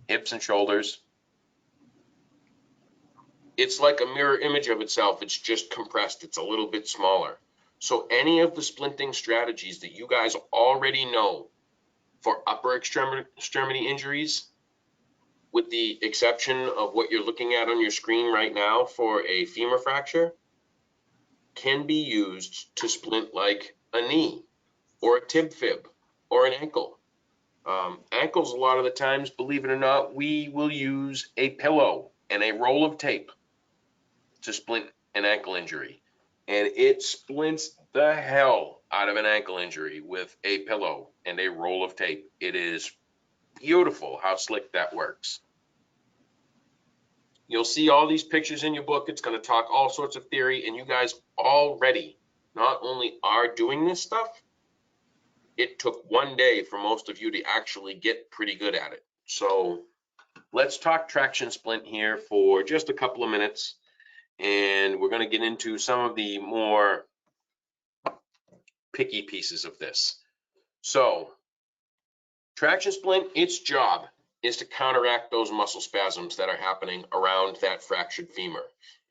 Speaker 1: hips and shoulders. It's like a mirror image of itself. It's just compressed. It's a little bit smaller. So any of the splinting strategies that you guys already know for upper extremity injuries, with the exception of what you're looking at on your screen right now for a femur fracture, can be used to splint like a knee or a tib fib or an ankle. Ankles, a lot of the times, believe it or not, we will use a pillow and a roll of tape to splint an ankle injury. And it splints the hell out of an ankle injury with a pillow and a roll of tape. It is beautiful how slick that works. You'll see all these pictures in your book. It's going to talk all sorts of theory, and you guys already not only are doing this stuff, it took one day for most of you to actually get pretty good at it. So let's talk traction splint here for just a couple of minutes, and we're going to get into some of the more picky pieces of this. So traction splint, its job is to counteract those muscle spasms that are happening around that fractured femur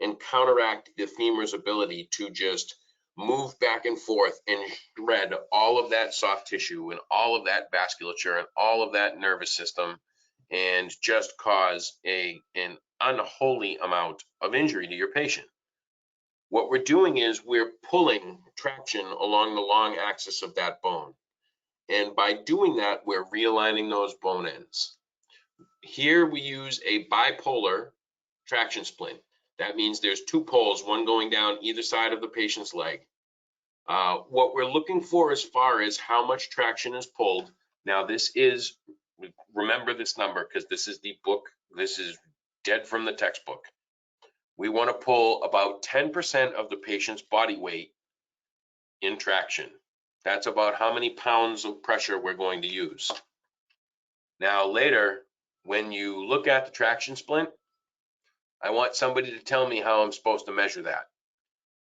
Speaker 1: and counteract the femur's ability to just move back and forth and shred all of that soft tissue and all of that vasculature and all of that nervous system and just cause an unholy amount of injury to your patient. What we're doing is we're pulling traction along the long axis of that bone. And by doing that, we're realigning those bone ends. Here we use a bipolar traction splint. That means there's two poles, one going down either side of the patient's leg. What we're looking for as far as how much traction is pulled, now this is, remember this number because this is the book, this is dead from the textbook. We want to pull about 10% of the patient's body weight in traction. That's about how many pounds of pressure we're going to use. Now later, when you look at the traction splint, I want somebody to tell me how I'm supposed to measure that,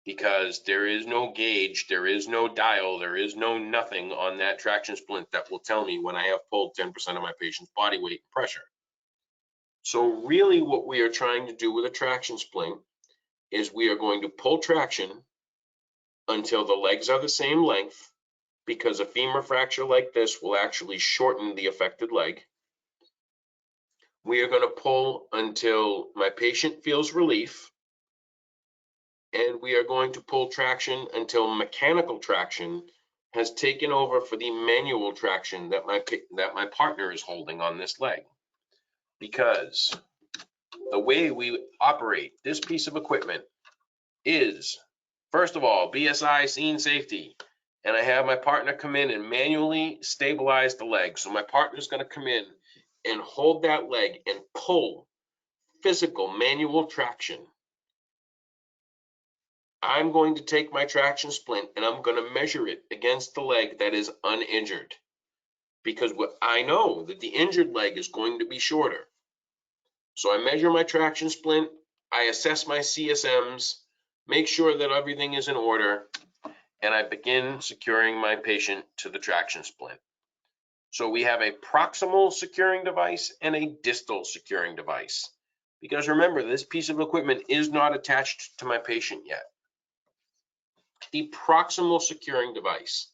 Speaker 1: because there is no gauge, there is no dial, there is no nothing on that traction splint that will tell me when I have pulled 10% of my patient's body weight and pressure. So really what we are trying to do with a traction splint is we are going to pull traction until the legs are the same length, because a femur fracture like this will actually shorten the affected leg. We are going to pull until my patient feels relief, and we are going to pull traction until mechanical traction has taken over for the manual traction that my partner is holding on this leg. Because the way we operate this piece of equipment is, first of all, BSI scene safety. And I have my partner come in and manually stabilize the leg. So my partner's going to come in and hold that leg and pull physical manual traction. I'm going to take my traction splint and I'm going to measure it against the leg that is uninjured, because I know that the injured leg is going to be shorter. So I measure my traction splint, I assess my CSMs, make sure that everything is in order, and I begin securing my patient to the traction splint. So we have a proximal securing device and a distal securing device. Because remember, this piece of equipment is not attached to my patient yet. The proximal securing device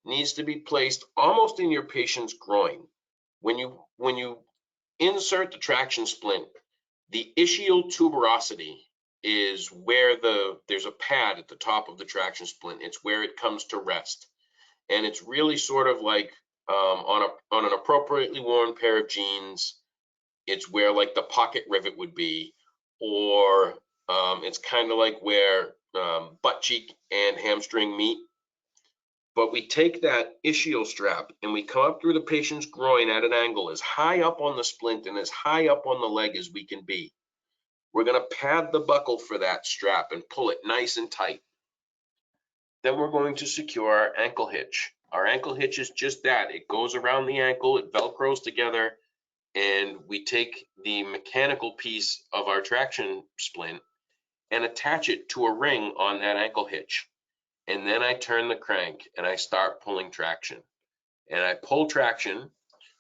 Speaker 1: needs to be placed almost in your patient's groin. When you insert the traction splint, the ischial tuberosity is where there's a pad at the top of the traction splint. It's where it comes to rest. And it's really sort of like on an appropriately worn pair of jeans, it's where like the pocket rivet would be, or it's kind of like where butt cheek and hamstring meet. But we take that ischial strap and we come up through the patient's groin at an angle as high up on the splint and as high up on the leg as we can be. We're going to pad the buckle for that strap and pull it nice and tight. Then we're going to secure our ankle hitch. Our ankle hitch is just that. It goes around the ankle, it velcros together, and we take the mechanical piece of our traction splint and attach it to a ring on that ankle hitch. And then I turn the crank and I start pulling traction. And I pull traction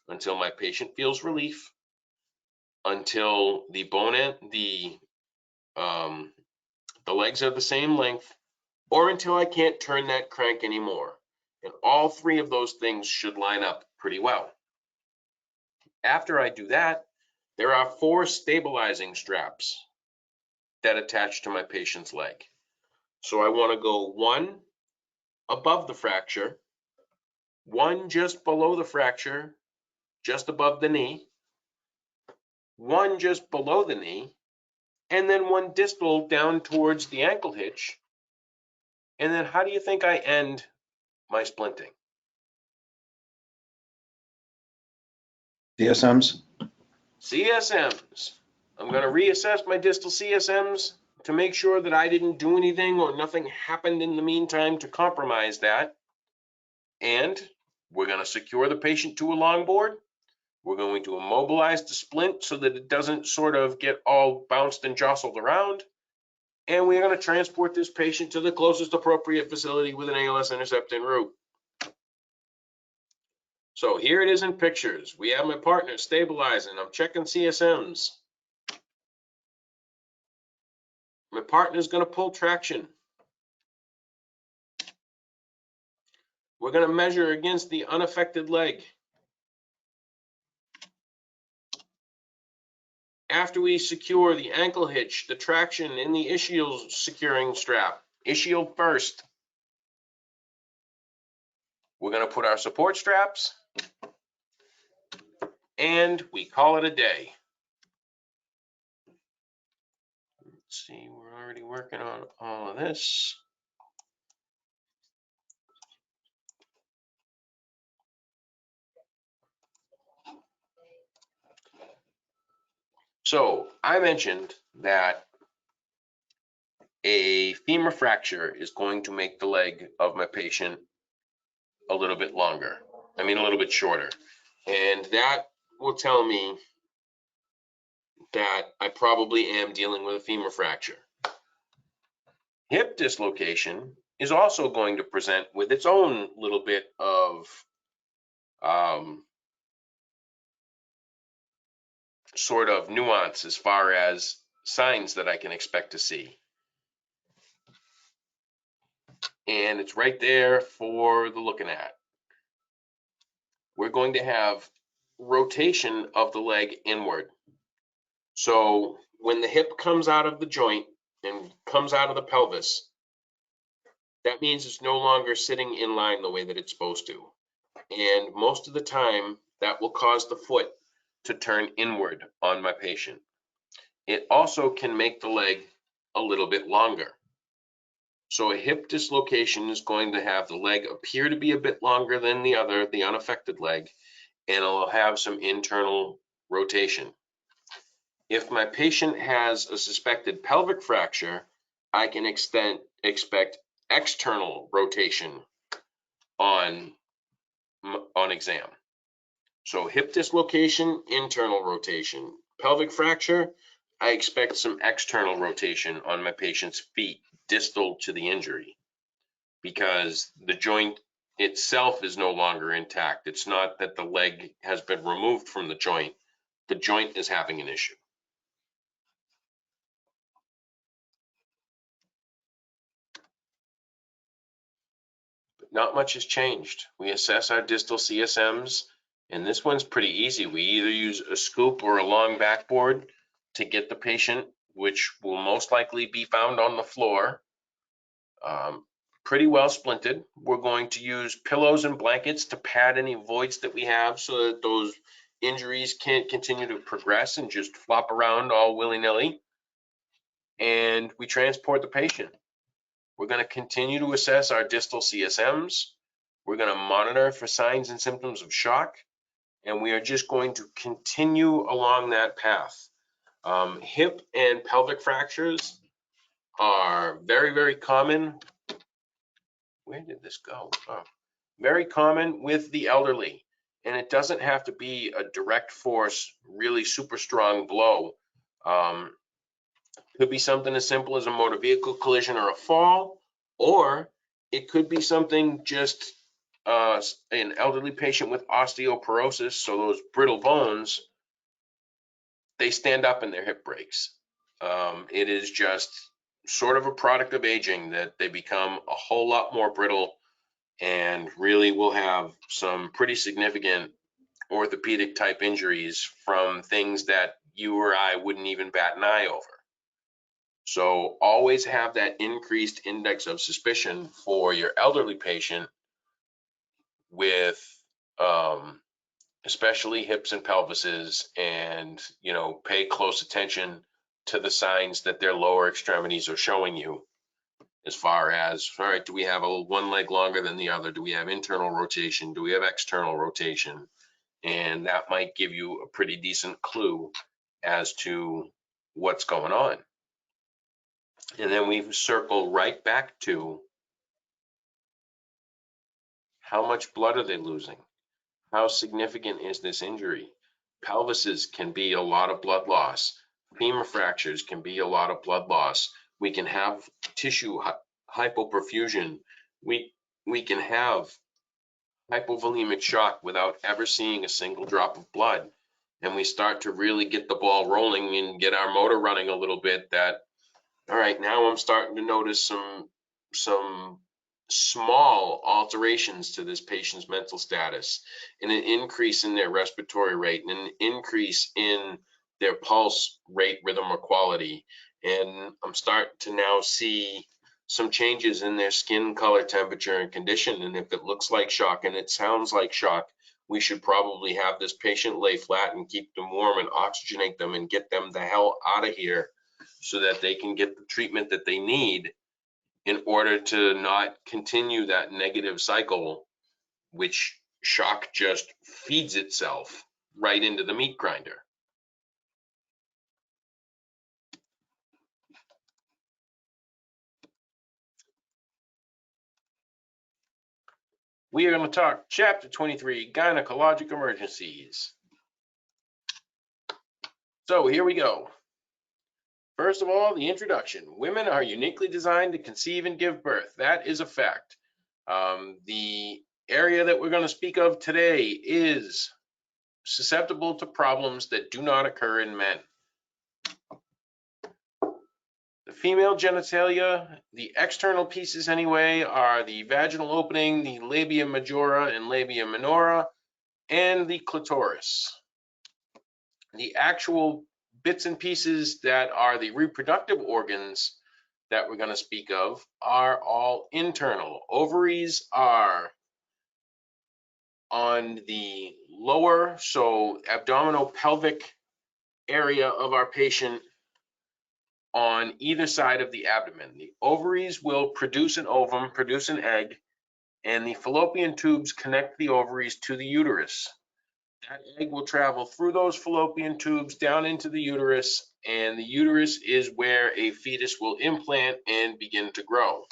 Speaker 1: until my patient feels relief, until the bone end, the legs are the same length, or until I can't turn that crank anymore. And all three of those things should line up pretty well. After I do that, there are 4 stabilizing straps that attach to my patient's leg. So I want to go 1 above the fracture, 1 just below the fracture, just above the knee, 1 just below the knee, and then 1 distal down towards the ankle hitch. And then how do you think I end my splinting?
Speaker 2: CSMs?
Speaker 1: CSMs. I'm going to reassess my distal CSMs to make sure that I didn't do anything or nothing happened in the meantime to compromise that. And we're going to secure the patient to a longboard. We're going to immobilize the splint so that it doesn't sort of get all bounced and jostled around. And we're going to transport this patient to the closest appropriate facility with an ALS intercept en route. So here it is in pictures. We have my partner stabilizing. I'm checking CSMs. My partner's going to pull traction. We're going to measure against the unaffected leg. After we secure the ankle hitch, the traction, and the ischial securing strap, ischial first, we're going to put our support straps, and we call it a day. Let's see, we're already working on all of this. So I mentioned that a femur fracture is going to make the leg of my patient a little bit longer. I mean, a little bit shorter. And that will tell me that I probably am dealing with a femur fracture. Hip dislocation is also going to present with its own little bit of sort of nuance as far as signs that I can expect to see. And it's right there for the looking at. We're going to have rotation of the leg inward. So when the hip comes out of the joint, and comes out of the pelvis, that means it's no longer sitting in line the way that it's supposed to. And most of the time, that will cause the foot to turn inward on my patient. It also can make the leg a little bit longer. So a hip dislocation is going to have the leg appear to be a bit longer than the other, the unaffected leg, and it'll have some internal rotation. If my patient has a suspected pelvic fracture, I can expect external rotation on exam. So hip dislocation, internal rotation. Pelvic fracture, I expect some external rotation on my patient's feet distal to the injury, because the joint itself is no longer intact. It's not that the leg has been removed from the joint is having an issue. But not much has changed. We assess our distal CSMs, and this one's pretty easy. We either use a scoop or a long backboard to get the patient, which will most likely be found on the floor, pretty well splinted. We're going to use pillows and blankets to pad any voids that we have so that those injuries can't continue to progress and just flop around all willy-nilly. And we transport the patient. We're going to continue to assess our distal CSMs. We're going to monitor for signs and symptoms of shock, and we are just going to continue along that path. Hip and pelvic fractures are very, very common. Where did this go? Oh, very common with the elderly, and it doesn't have to be a direct force, really super strong blow. Could be something as simple as a motor vehicle collision or a fall, or it could be something just an elderly patient with osteoporosis, so those brittle bones, they stand up and their hip breaks. It is just sort of a product of aging that they become a whole lot more brittle and really will have some pretty significant orthopedic type injuries from things that you or I wouldn't even bat an eye over. So always have that increased index of suspicion for your elderly patient with especially hips and pelvises, and pay close attention to the signs that their lower extremities are showing you, as far as, all right, do we have one leg longer than the other? Do we have internal rotation? Do we have external rotation? And that might give you a pretty decent clue as to what's going on. And then we circle right back to how much blood are they losing? How significant is this injury? Pelvises can be a lot of blood loss. Femur fractures can be a lot of blood loss. We can have tissue hypoperfusion. We can have hypovolemic shock without ever seeing a single drop of blood. And we start to really get the ball rolling and get our motor running a little bit, that, all right, now I'm starting to notice some small alterations to this patient's mental status, and an increase in their respiratory rate, and an increase in their pulse rate, rhythm, or quality. And I'm starting to now see some changes in their skin color, temperature, and condition. And if it looks like shock and it sounds like shock, we should probably have this patient lay flat and keep them warm and oxygenate them and get them the hell out of here so that they can get the treatment that they need in order to not continue that negative cycle, which shock just feeds itself right into the meat grinder. We are going to talk Chapter 23, Gynecologic Emergencies. So here we go. First of all, the introduction. Women are uniquely designed to conceive and give birth. That is a fact. The area that we're going to speak of today is susceptible to problems that do not occur in men. The female genitalia, the external pieces anyway, are the vaginal opening, the labia majora and labia minora, and the clitoris. The actual bits and pieces that are the reproductive organs that we're going to speak of are all internal. Ovaries are on the lower, so abdominal pelvic area of our patient on either side of the abdomen. The ovaries will produce an ovum, produce an egg, and the fallopian tubes connect the ovaries to the uterus. That egg will travel through those fallopian tubes down into the uterus, and the uterus is where a fetus will implant and begin to grow.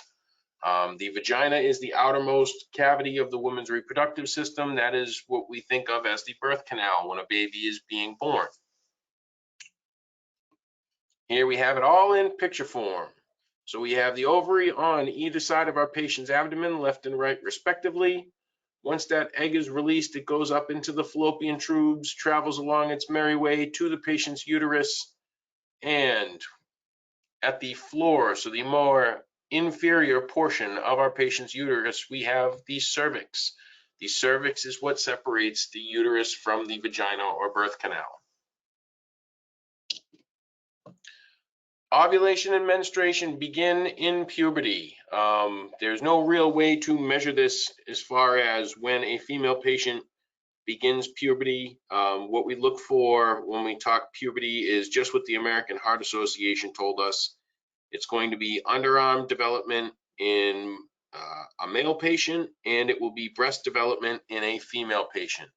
Speaker 1: The vagina is the outermost cavity of the woman's reproductive system. That is what we think of as the birth canal when a baby is being born. Here we have it all in picture form. So we have the ovary on either side of our patient's abdomen, left and right respectively. Once that egg is released, it goes up into the fallopian tubes, travels along its merry way to the patient's uterus, and at the floor, so the more inferior portion of our patient's uterus, we have the cervix. The cervix is what separates the uterus from the vagina or birth canal. Ovulation and menstruation begin in puberty. There's no real way to measure this as far as when a female patient begins puberty. What we look for when we talk puberty is just what the American Heart Association told us. It's going to be underarm development in a male patient, and it will be breast development in a female patient.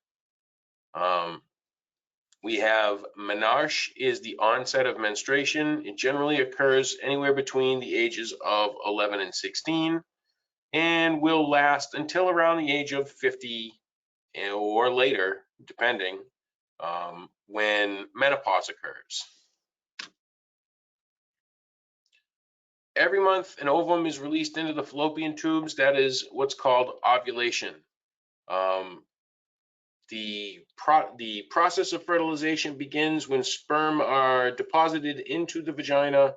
Speaker 1: We have menarche is the onset of menstruation. It generally occurs anywhere between the ages of 11 and 16 and will last until around the age of 50 or later, depending, when menopause occurs. Every month, an ovum is released into the fallopian tubes. That is what's called ovulation. The process of fertilization begins when sperm are deposited into the vagina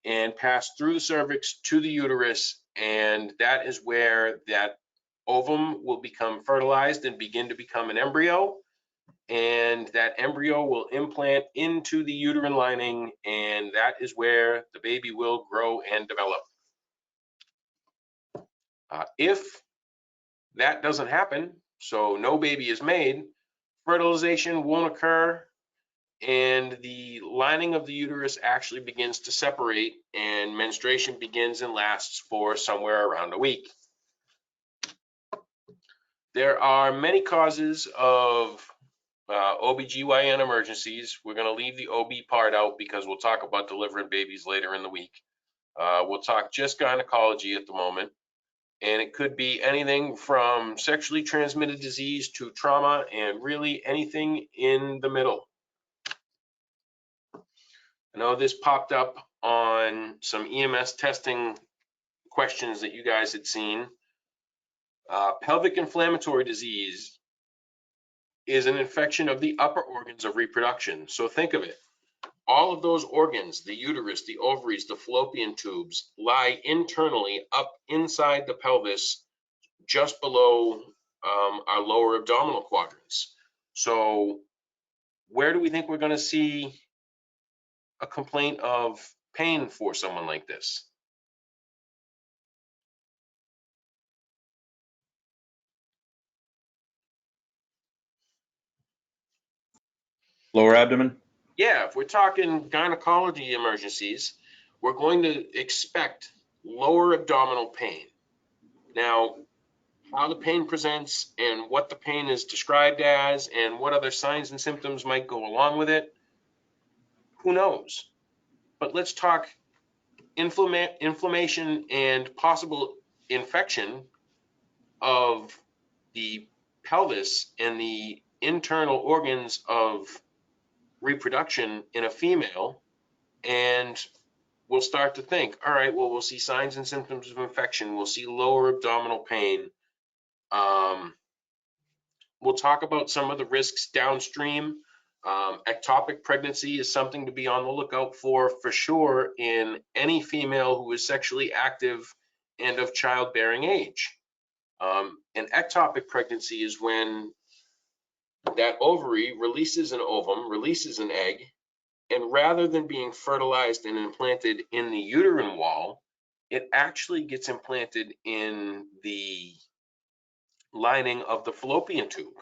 Speaker 1: and pass through the cervix to the uterus, and that is where that ovum will become fertilized and begin to become an embryo, and that embryo will implant into the uterine lining, and that is where the baby will grow and develop. If that doesn't happen, so no baby is made, fertilization won't occur, and the lining of the uterus actually begins to separate, and menstruation begins and lasts for somewhere around a week. There are many causes of OBGYN emergencies. We're going to leave the OB part out because we'll talk about delivering babies later in the week. We'll talk just gynecology at the moment. And it could be anything from sexually transmitted disease to trauma and really anything in the middle. I know this popped up on some EMS testing questions that you guys had seen. Pelvic inflammatory disease is an infection of the upper organs of reproduction. So think of it. All of those organs, the uterus, the ovaries, the fallopian tubes, lie internally up inside the pelvis, just below our lower abdominal quadrants. So where do we think we're going to see a complaint of pain for someone like this?
Speaker 2: Lower abdomen?
Speaker 1: Yeah, if we're talking gynecology emergencies, we're going to expect lower abdominal pain. Now, how the pain presents and what the pain is described as and what other signs and symptoms might go along with it, who knows? But let's talk inflammation and possible infection of the pelvis and the internal organs of reproduction in a female, and we'll start to think, all right, well, we'll see signs and symptoms of infection. We'll see lower abdominal pain. We'll talk about some of the risks downstream. Ectopic pregnancy is something to be on the lookout for sure in any female who is sexually active and of childbearing age. An ectopic pregnancy is when that ovary releases an ovum, releases an egg, And rather than being fertilized and implanted in the uterine wall, it actually gets implanted in the lining of the fallopian tube.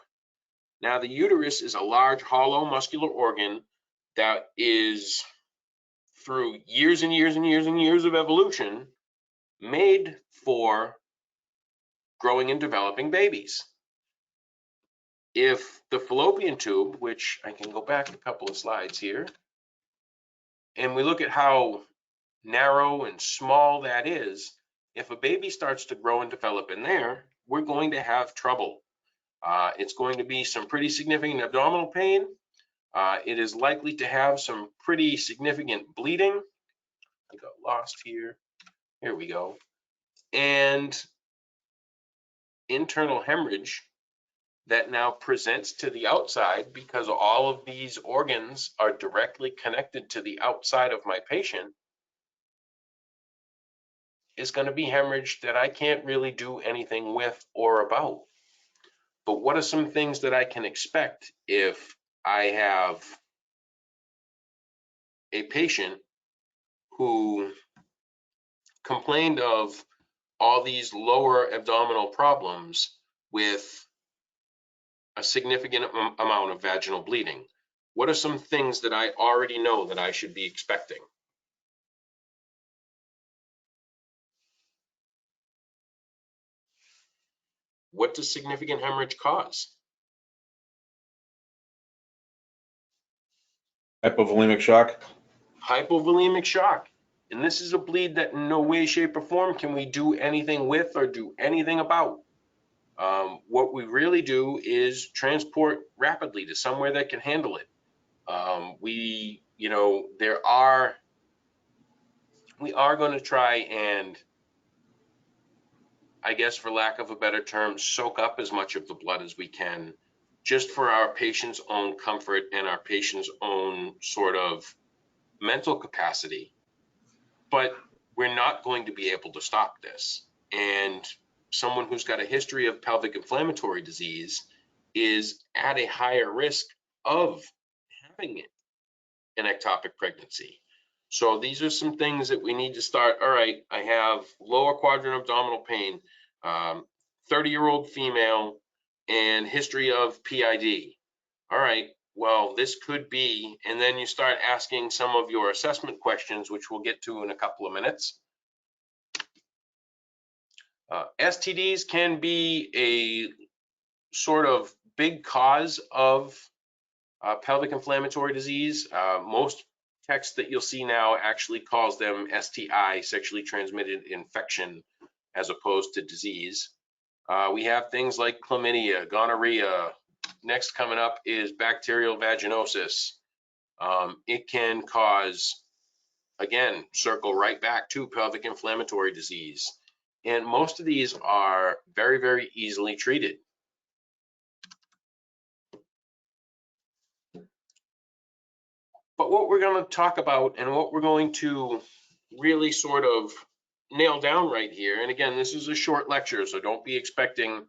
Speaker 1: Now, the uterus is a large, hollow, muscular organ that is, through years and years and years and years of evolution, made for growing and developing babies. If the fallopian tube, which I can go back a couple of slides here, and we look at how narrow and small that is, if a baby starts to grow and develop in there, we're going to have trouble. It's going to be some pretty significant abdominal pain. It is likely to have some pretty significant bleeding. I got lost here. Here we go. And internal hemorrhage that now presents to the outside, because all of these organs are directly connected to the outside of my patient, is going to be hemorrhage that I can't really do anything with or about. But what are some things that I can expect if I have a patient who complained of all these lower abdominal problems with a significant amount of vaginal bleeding? What are some things that I already know that I should be expecting? What does significant hemorrhage cause?
Speaker 2: Hypovolemic shock.
Speaker 1: Hypovolemic shock. And this is a bleed that in no way, shape, or form can we do anything with or do anything about. What we really do is transport rapidly to somewhere that can handle it. We are going to try and, I guess for lack of a better term, soak up as much of the blood as we can, just for our patient's own comfort and our patient's own sort of mental capacity. But we're not going to be able to stop this. And someone who's got a history of pelvic inflammatory disease is at a higher risk of having an ectopic pregnancy. So these are some things that we need to start. All right, I have lower quadrant abdominal pain, 30-year-old female, and history of PID. All right, well, this could be, and then you start asking some of your assessment questions, which we'll get to in a couple of minutes. STDs can be a sort of big cause of pelvic inflammatory disease. Most text that you'll see now actually calls them STI, sexually transmitted infection, as opposed to disease. We have things like chlamydia, gonorrhea. Next coming up is bacterial vaginosis. It can cause, again, circle right back to pelvic inflammatory disease. And most of these are very, very easily treated. But what we're going to talk about and what we're going to really sort of nail down right here, and again, this is a short lecture, so don't be expecting,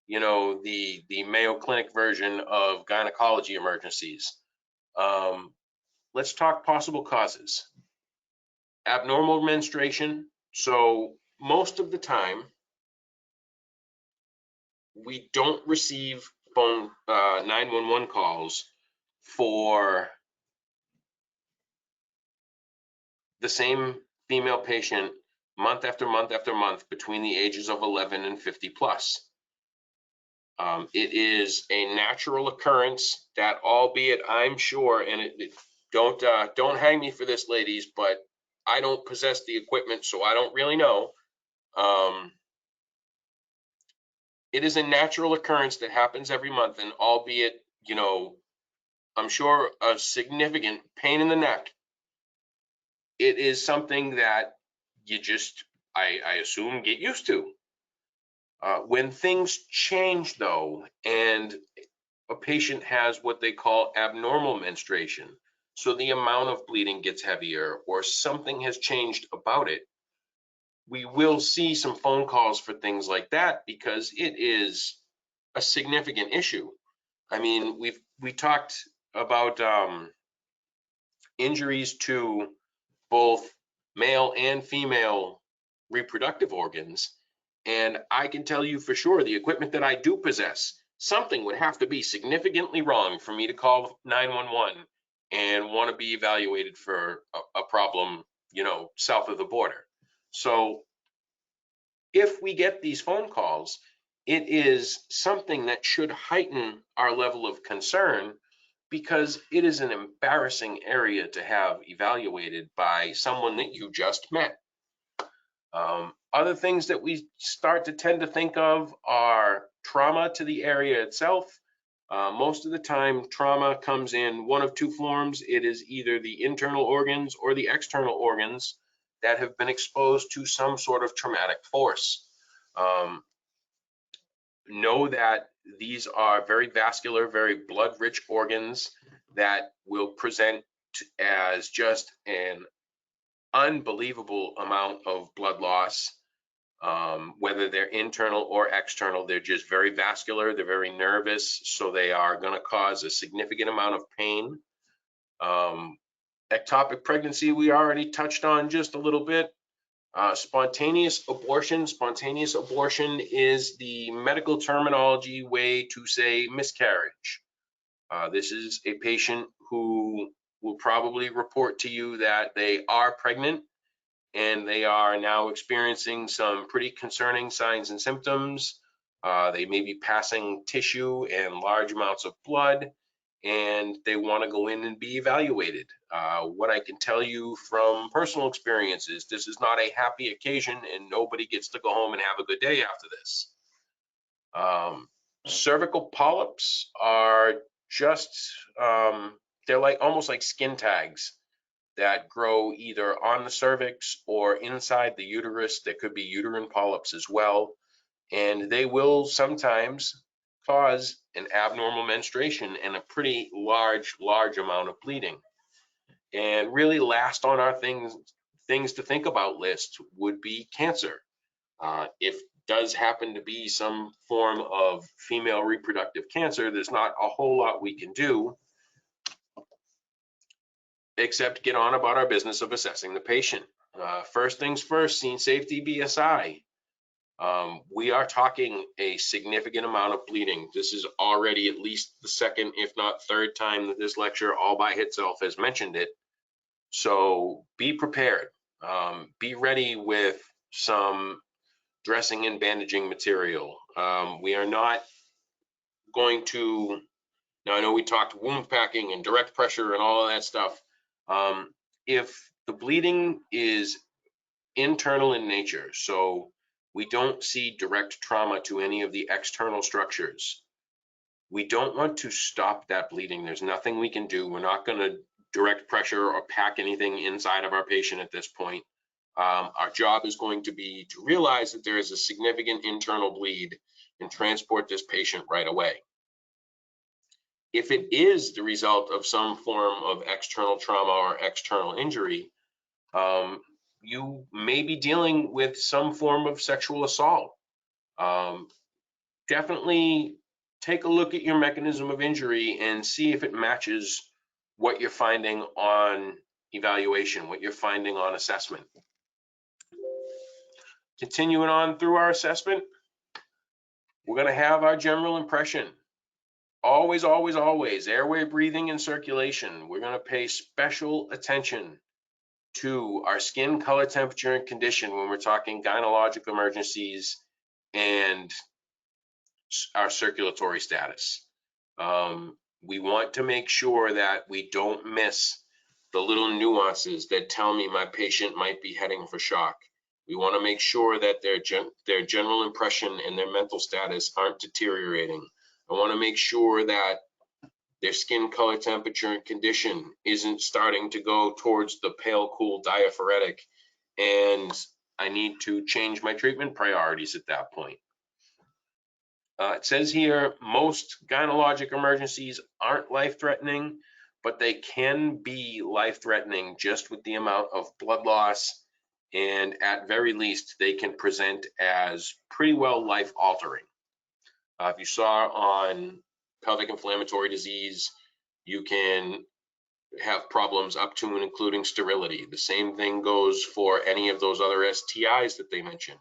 Speaker 1: the Mayo Clinic version of gynecology emergencies. Let's talk possible causes. Abnormal menstruation. So most of the time, we don't receive phone 911 calls for the same female patient month after month after month between the ages of 11 and 50 plus. It is a natural occurrence that, albeit I'm sure, and don't hang me for this, ladies, but I don't possess the equipment, so I don't really know. It is a natural occurrence that happens every month, and albeit, I'm sure a significant pain in the neck, it is something that you just, I assume, get used to. When things change, though, and a patient has what they call abnormal menstruation, so the amount of bleeding gets heavier or something has changed about it, we will see some phone calls for things like that because it is a significant issue. I mean, we talked about injuries to both male and female reproductive organs. And I can tell you for sure, the equipment that I do possess, something would have to be significantly wrong for me to call 911 and want to be evaluated for a problem, south of the border. So if we get these phone calls, it is something that should heighten our level of concern, because it is an embarrassing area to have evaluated by someone that you just met. Other things that we start to tend to think of are trauma to the area itself. Most of the time, trauma comes in one of two forms. It is either the internal organs or the external organs that have been exposed to some sort of traumatic force. Know that these are very vascular, very blood-rich organs that will present as just an unbelievable amount of blood loss. Whether they're internal or external, they're just very vascular, they're very nervous, so they are going to cause a significant amount of pain. Ectopic pregnancy, we already touched on just a little bit. Spontaneous abortion is the medical terminology way to say miscarriage. This is a patient who will probably report to you that they are pregnant and they are now experiencing some pretty concerning signs and symptoms. They may be passing tissue and large amounts of blood, and they want to go in and be evaluated. What I can tell you from personal experience is this is not a happy occasion, and nobody gets to go home and have a good day after this. Cervical polyps are just, they're like almost like skin tags that grow either on the cervix or inside the uterus. There could be uterine polyps as well, and they will sometimes cause an abnormal menstruation and a pretty large amount of bleeding. And really last on our things to think about list would be cancer. If does happen to be some form of female reproductive cancer, there's not a whole lot we can do except get on about our business of assessing the patient. First things first, scene safety BSI. We are talking a significant amount of bleeding. This is already at least the second, if not third time that this lecture all by itself has mentioned it. So be prepared. Be ready with some dressing and bandaging material. We are not going to, now I know we talked wound packing and direct pressure and all of that stuff. If the bleeding is internal in nature, so we don't see direct trauma to any of the external structures, we don't want to stop that bleeding. There's nothing we can do. We're not going to direct pressure or pack anything inside of our patient at this point. Our job is going to be to realize that there is a significant internal bleed and transport this patient right away. If it is the result of some form of external trauma or external injury, you may be dealing with some form of sexual assault. Definitely take a look at your mechanism of injury and see if it matches what you're finding on evaluation, what you're finding on assessment. Continuing on through our assessment, we're going to have our general impression. Always, always, always, airway, breathing, and circulation. We're going to pay special attention to our skin color, temperature, and condition when we're talking gynecologic emergencies and our circulatory status. We want to make sure that we don't miss the little nuances that tell me my patient might be heading for shock. We want to make sure that their general impression and their mental status aren't deteriorating. I want to make sure that their skin color, temperature, and condition isn't starting to go towards the pale, cool diaphoretic, and I need to change my treatment priorities at that point. It says here, most gynecologic emergencies aren't life-threatening, but they can be life-threatening just with the amount of blood loss, and at very least, they can present as pretty well life-altering. If you saw on pelvic inflammatory disease, you can have problems up to and including sterility. The same thing goes for any of those other STIs that they mentioned.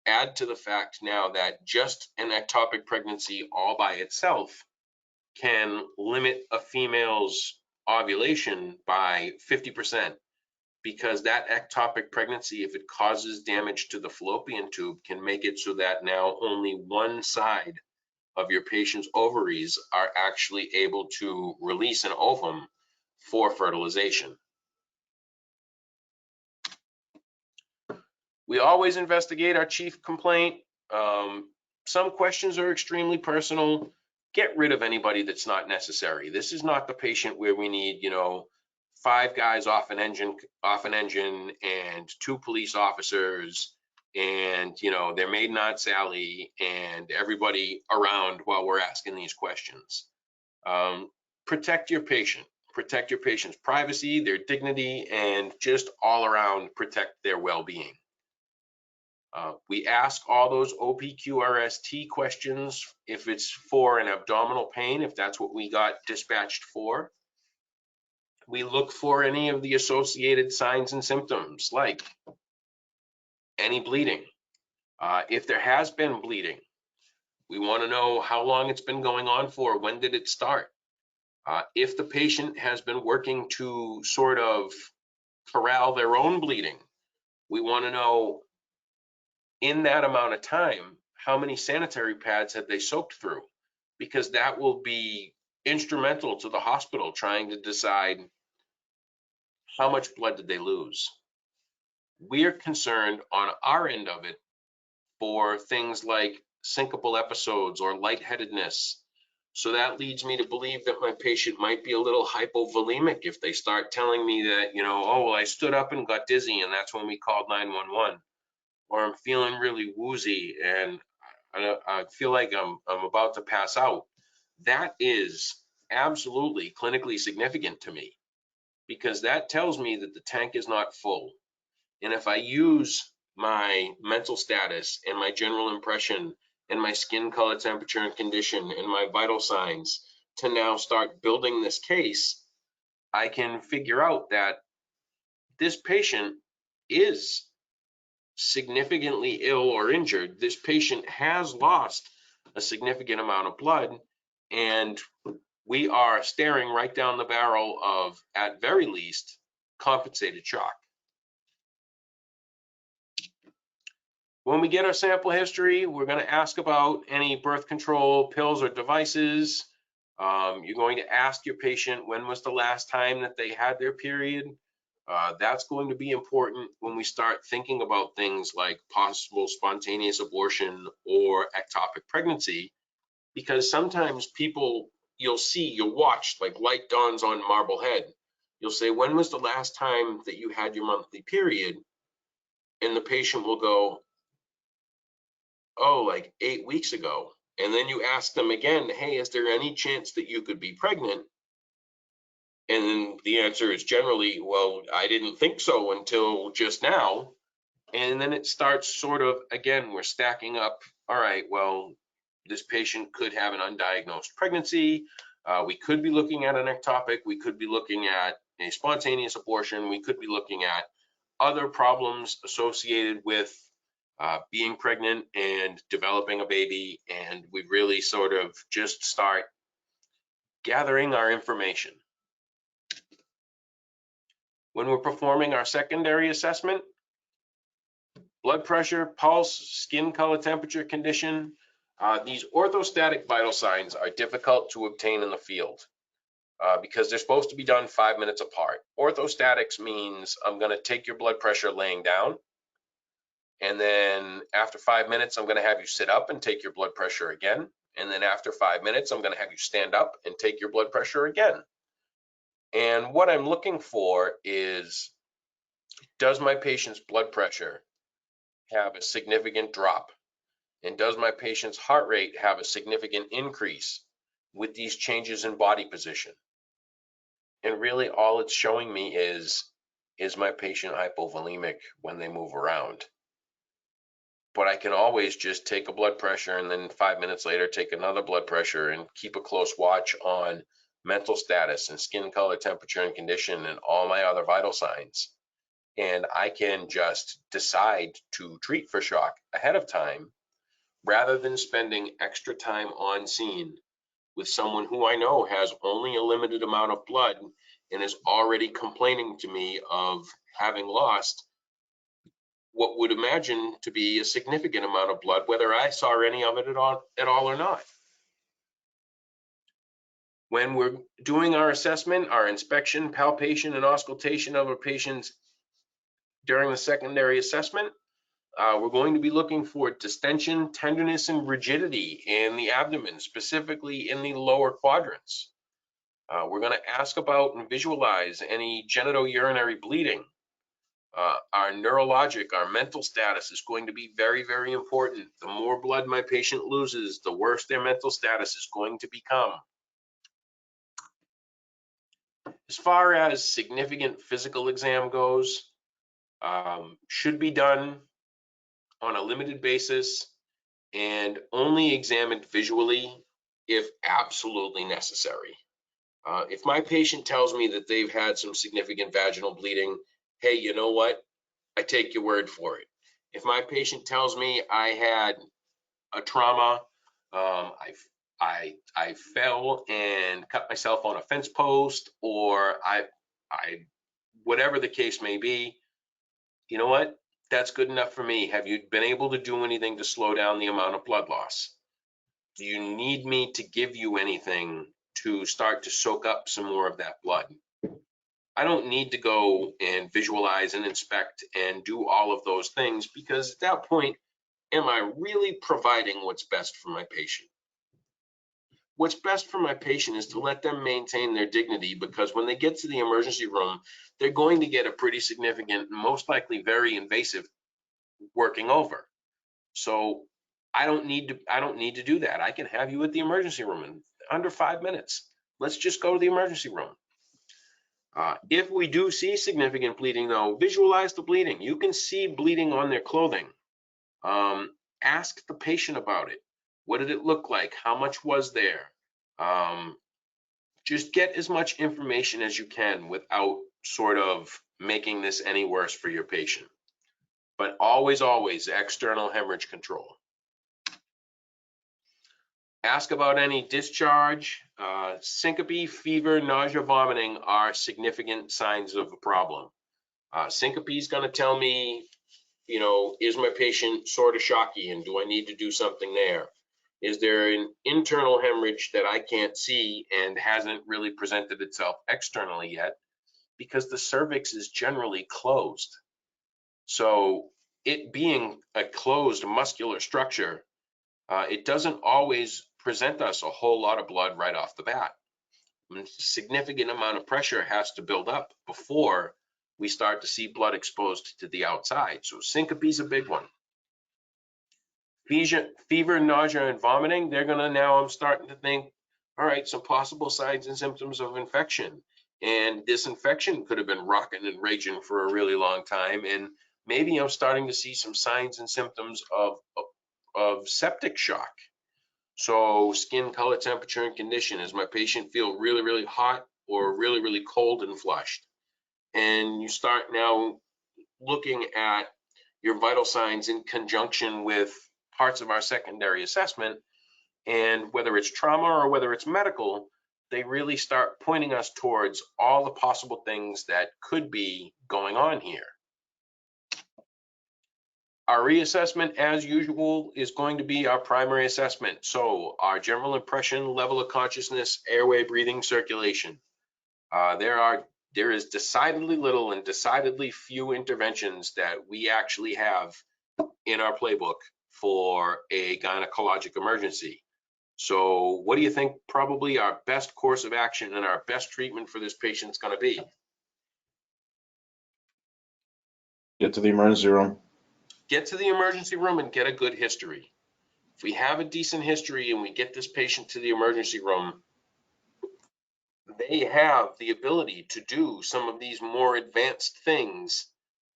Speaker 1: Add to the fact now that just an ectopic pregnancy all by itself can limit a female's ovulation by 50%, because that ectopic pregnancy, if it causes damage to the fallopian tube, can make it so that now only one side of your patient's ovaries are actually able to release an ovum for fertilization. We always investigate our chief complaint. Some questions are extremely personal. Get rid of anybody that's not necessary. This is not the patient where we need, 5 guys off an engine and 2 police officers and, their maiden Aunt Sally and everybody around while we're asking these questions. Protect your patient. Protect your patient's privacy, their dignity, and just all around protect their well-being. We ask all those OPQRST questions if it's for an abdominal pain, if that's what we got dispatched for. We look for any of the associated signs and symptoms, like any bleeding. If there has been bleeding, we want to know how long it's been going on for, when did it start? If the patient has been working to sort of corral their own bleeding, we want to know, in that amount of time, how many sanitary pads have they soaked through? Because that will be instrumental to the hospital trying to decide how much blood did they lose. We're concerned on our end of it for things like syncopal episodes or lightheadedness. So that leads me to believe that my patient might be a little hypovolemic if they start telling me that, oh, well, I stood up and got dizzy and that's when we called 911. Or I'm feeling really woozy and I feel like I'm about to pass out. That is absolutely clinically significant to me, because that tells me that the tank is not full. And if I use my mental status and my general impression and my skin color, temperature, and condition and my vital signs to now start building this case, I can figure out that this patient is significantly ill or injured. This patient has lost a significant amount of blood, and we are staring right down the barrel of, at very least, compensated shock. When we get our sample history, we're going to ask about any birth control pills or devices. You're going to ask your patient when was the last time that they had their period. That's going to be important when we start thinking about things like possible spontaneous abortion or ectopic pregnancy, because sometimes people, you'll watch, like light dawns on Marblehead. You'll say, when was the last time that you had your monthly period? And the patient will go, oh, like 8 weeks ago. And then you ask them again, hey, is there any chance that you could be pregnant? And the answer is generally, well, I didn't think so until just now. And then it starts sort of, again, we're stacking up. All right, well, this patient could have an undiagnosed pregnancy. We could be looking at an ectopic. We could be looking at a spontaneous abortion. We could be looking at other problems associated with being pregnant and developing a baby. And we really sort of just start gathering our information. When we're performing our secondary assessment, blood pressure, pulse, skin color, temperature, condition, these orthostatic vital signs are difficult to obtain in the field because they're supposed to be done 5 minutes apart. Orthostatics means I'm going to take your blood pressure laying down, and then after 5 minutes, I'm going to have you sit up and take your blood pressure again. And then after 5 minutes, I'm going to have you stand up and take your blood pressure again. And what I'm looking for is, does my patient's blood pressure have a significant drop? And does my patient's heart rate have a significant increase with these changes in body position? And really all it's showing me is my patient hypovolemic when they move around? But I can always just take a blood pressure and then 5 minutes later take another blood pressure and keep a close watch on mental status and skin color, temperature and condition, and all my other vital signs. And I can just decide to treat for shock ahead of time rather than spending extra time on scene with someone who I know has only a limited amount of blood and is already complaining to me of having lost what would imagine to be a significant amount of blood, whether I saw any of it at all or not. When we're doing our assessment, our inspection, palpation, and auscultation of a patient during the secondary assessment, we're going to be looking for distension, tenderness, and rigidity in the abdomen, specifically in the lower quadrants. We're going to ask about and visualize any genitourinary bleeding. Our neurologic, our mental status is going to be very, very important. The more blood my patient loses, the worse their mental status is going to become. As far as significant physical exam goes, should be done on a limited basis and only examined visually if absolutely necessary. If my patient tells me that they've had some significant vaginal bleeding, hey, you know what? I take your word for it. If my patient tells me I had a trauma, I fell and cut myself on a fence post, or I whatever the case may be, you know what? That's good enough for me. Have you been able to do anything to slow down the amount of blood loss? Do you need me to give you anything to start to soak up some more of that blood? I don't need to go and visualize and inspect and do all of those things, because at that point, am I really providing what's best for my patient? What's best for my patient is to let them maintain their dignity, because when they get to the emergency room, they're going to get a pretty significant, most likely very invasive working over. So I don't need to do that. I can have you at the emergency room in under 5 minutes. Let's just go to the emergency room. If we do see significant bleeding, though, visualize the bleeding. You can see bleeding on their clothing. Ask the patient about it. What did it look like? How much was there? Just get as much information as you can without sort of making this any worse for your patient. But always, always external hemorrhage control. Ask about any discharge. Syncope, fever, nausea, vomiting are significant signs of a problem. Syncope is going to tell me, you know, is my patient sort of shocky and do I need to do something there? Is there an internal hemorrhage that I can't see and hasn't really presented itself externally yet? Because the cervix is generally closed. So it being a closed muscular structure, it doesn't always present us a whole lot of blood right off the bat. A significant amount of pressure has to build up before we start to see blood exposed to the outside. So syncope is a big one. Fever, nausea, and vomiting, I'm starting to think, all right, some possible signs and symptoms of infection. And this infection could have been rocking and raging for a really long time. And maybe I'm starting to see some signs and symptoms of septic shock. So skin color, temperature, and condition. Does my patient feel really, really hot or really, really cold and flushed? And you start now looking at your vital signs in conjunction with parts of our secondary assessment. And whether it's trauma or whether it's medical, they really start pointing us towards all the possible things that could be going on here. Our reassessment, as usual, is going to be our primary assessment. So our general impression, level of consciousness, airway, breathing, circulation. There is decidedly little and decidedly few interventions that we actually have in our playbook for a gynecologic emergency. So what do you think probably our best course of action and our best treatment for this patient is going to be?
Speaker 2: Get to the emergency room.
Speaker 1: Get to the emergency room and get a good history. If we have a decent history and we get this patient to the emergency room, they have the ability to do some of these more advanced things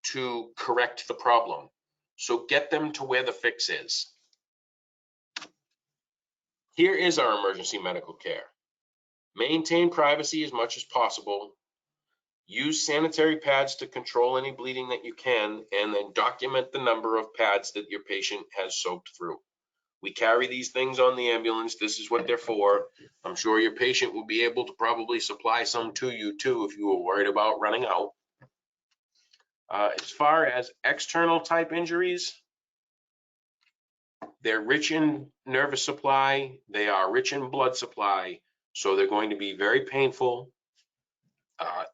Speaker 1: to correct the problem. So get them to where the fix is. Here is our emergency medical care. Maintain privacy as much as possible. Use sanitary pads to control any bleeding that you can, and then document the number of pads that your patient has soaked through. We carry these things on the ambulance. This is what they're for. I'm sure your patient will be able to probably supply some to you too if you were worried about running out. As far as external type injuries, they're rich in nervous supply. They are rich in blood supply. So they're going to be very painful.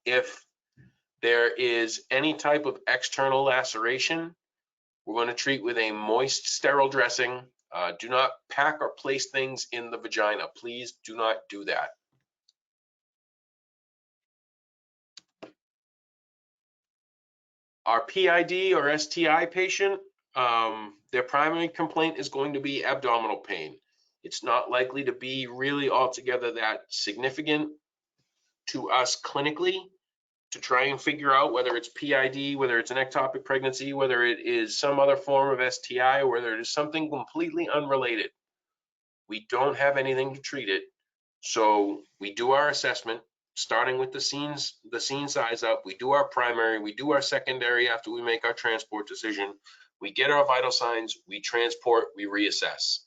Speaker 1: If there is any type of external laceration, we're going to treat with a moist, sterile dressing. Do not pack or place things in the vagina. Please do not do that. Our PID or STI patient, their primary complaint is going to be abdominal pain. It's not likely to be really altogether that significant to us clinically to try and figure out whether it's PID, whether it's an ectopic pregnancy, whether it is some other form of STI, or whether it is something completely unrelated. We don't have anything to treat it. So we do our assessment, starting with the scene size up. We do our primary, we do our secondary after we make our transport decision. We get our vital signs, we transport, we reassess.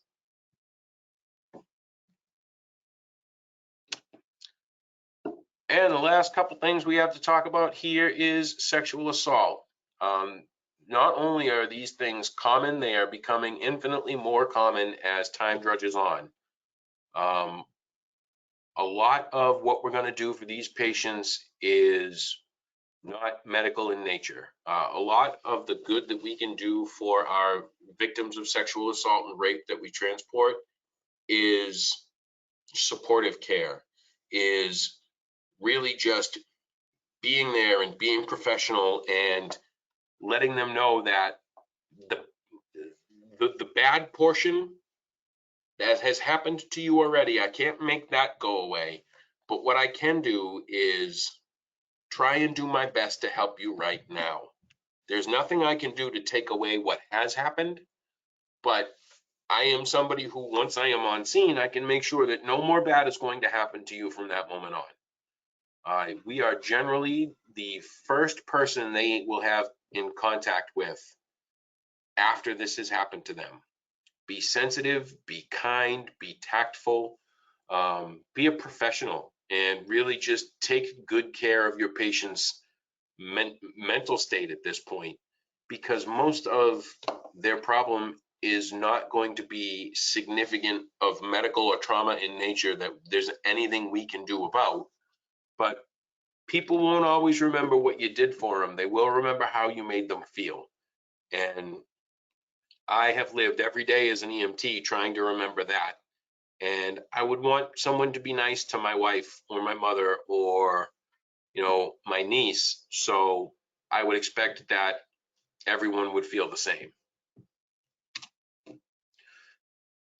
Speaker 1: And the last couple things we have to talk about here is sexual assault. Not only are these things common, they are becoming infinitely more common as time drudges on. A lot of what we're going to do for these patients is not medical in nature. A lot of the good that we can do for our victims of sexual assault and rape that we transport is supportive care, is really just being there and being professional and letting them know that the bad portion that has happened to you already, I can't make that go away. But what I can do is try and do my best to help you right now. There's nothing I can do to take away what has happened, but I am somebody who, once I am on scene, I can make sure that no more bad is going to happen to you from that moment on. We are generally the first person they will have in contact with after this has happened to them. Be sensitive, be kind, be tactful, be a professional, and really just take good care of your patient's mental state at this point, because most of their problem is not going to be significant of medical or trauma in nature that there's anything we can do about. But people won't always remember what you did for them. They will remember how you made them feel. And I have lived every day as an EMT trying to remember that. And I would want someone to be nice to my wife or my mother or, my niece. So I would expect that everyone would feel the same.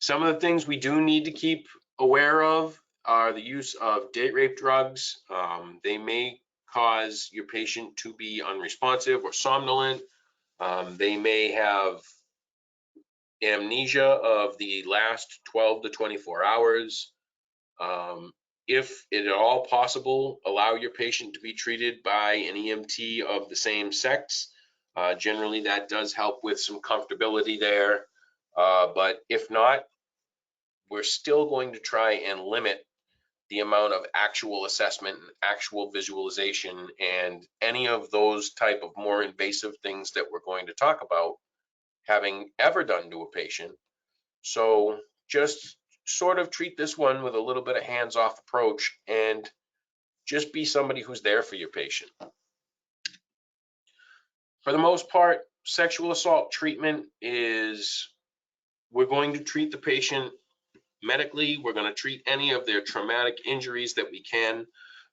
Speaker 1: Some of the things we do need to keep aware of are the use of date rape drugs. They may cause your patient to be unresponsive or somnolent. They may have amnesia of the last 12 to 24 hours. If it at all possible, allow your patient to be treated by an EMT of the same sex. Generally, that does help with some comfortability there. But if not, we're still going to try and limit the amount of actual assessment and actual visualization and any of those type of more invasive things that we're going to talk about having ever done to a patient. So just sort of treat this one with a little bit of hands-off approach and just be somebody who's there for your patient. For the most part, sexual assault treatment is, we're going to treat the patient medically. We're going to treat any of their traumatic injuries that we can,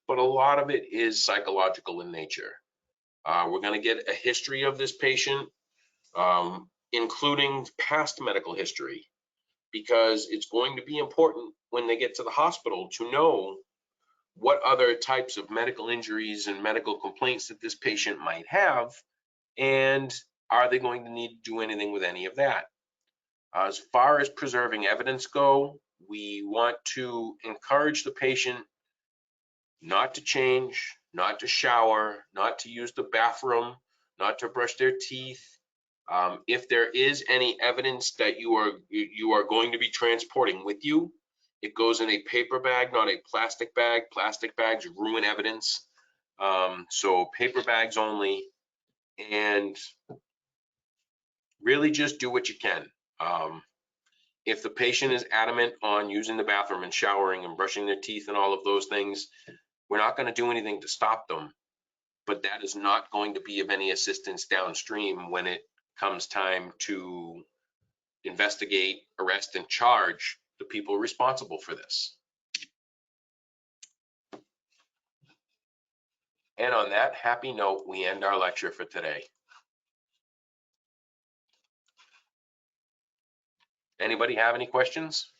Speaker 1: but a lot of it is psychological in nature. We're going to get a history of this patient, including past medical history, because it's going to be important when they get to the hospital to know what other types of medical injuries and medical complaints that this patient might have, and are they going to need to do anything with any of that. As far as preserving evidence go, we want to encourage the patient not to change, not to shower, not to use the bathroom, not to brush their teeth. If there is any evidence that you are going to be transporting with you, it goes in a paper bag, not a plastic bag. Plastic bags ruin evidence. So paper bags only, and really just do what you can. If the patient is adamant on using the bathroom and showering and brushing their teeth and all of those things, we're not going to do anything to stop them, but that is not going to be of any assistance downstream when it comes time to investigate, arrest, and charge the people responsible for this. And on that happy note, we end our lecture for today. Anybody have any questions?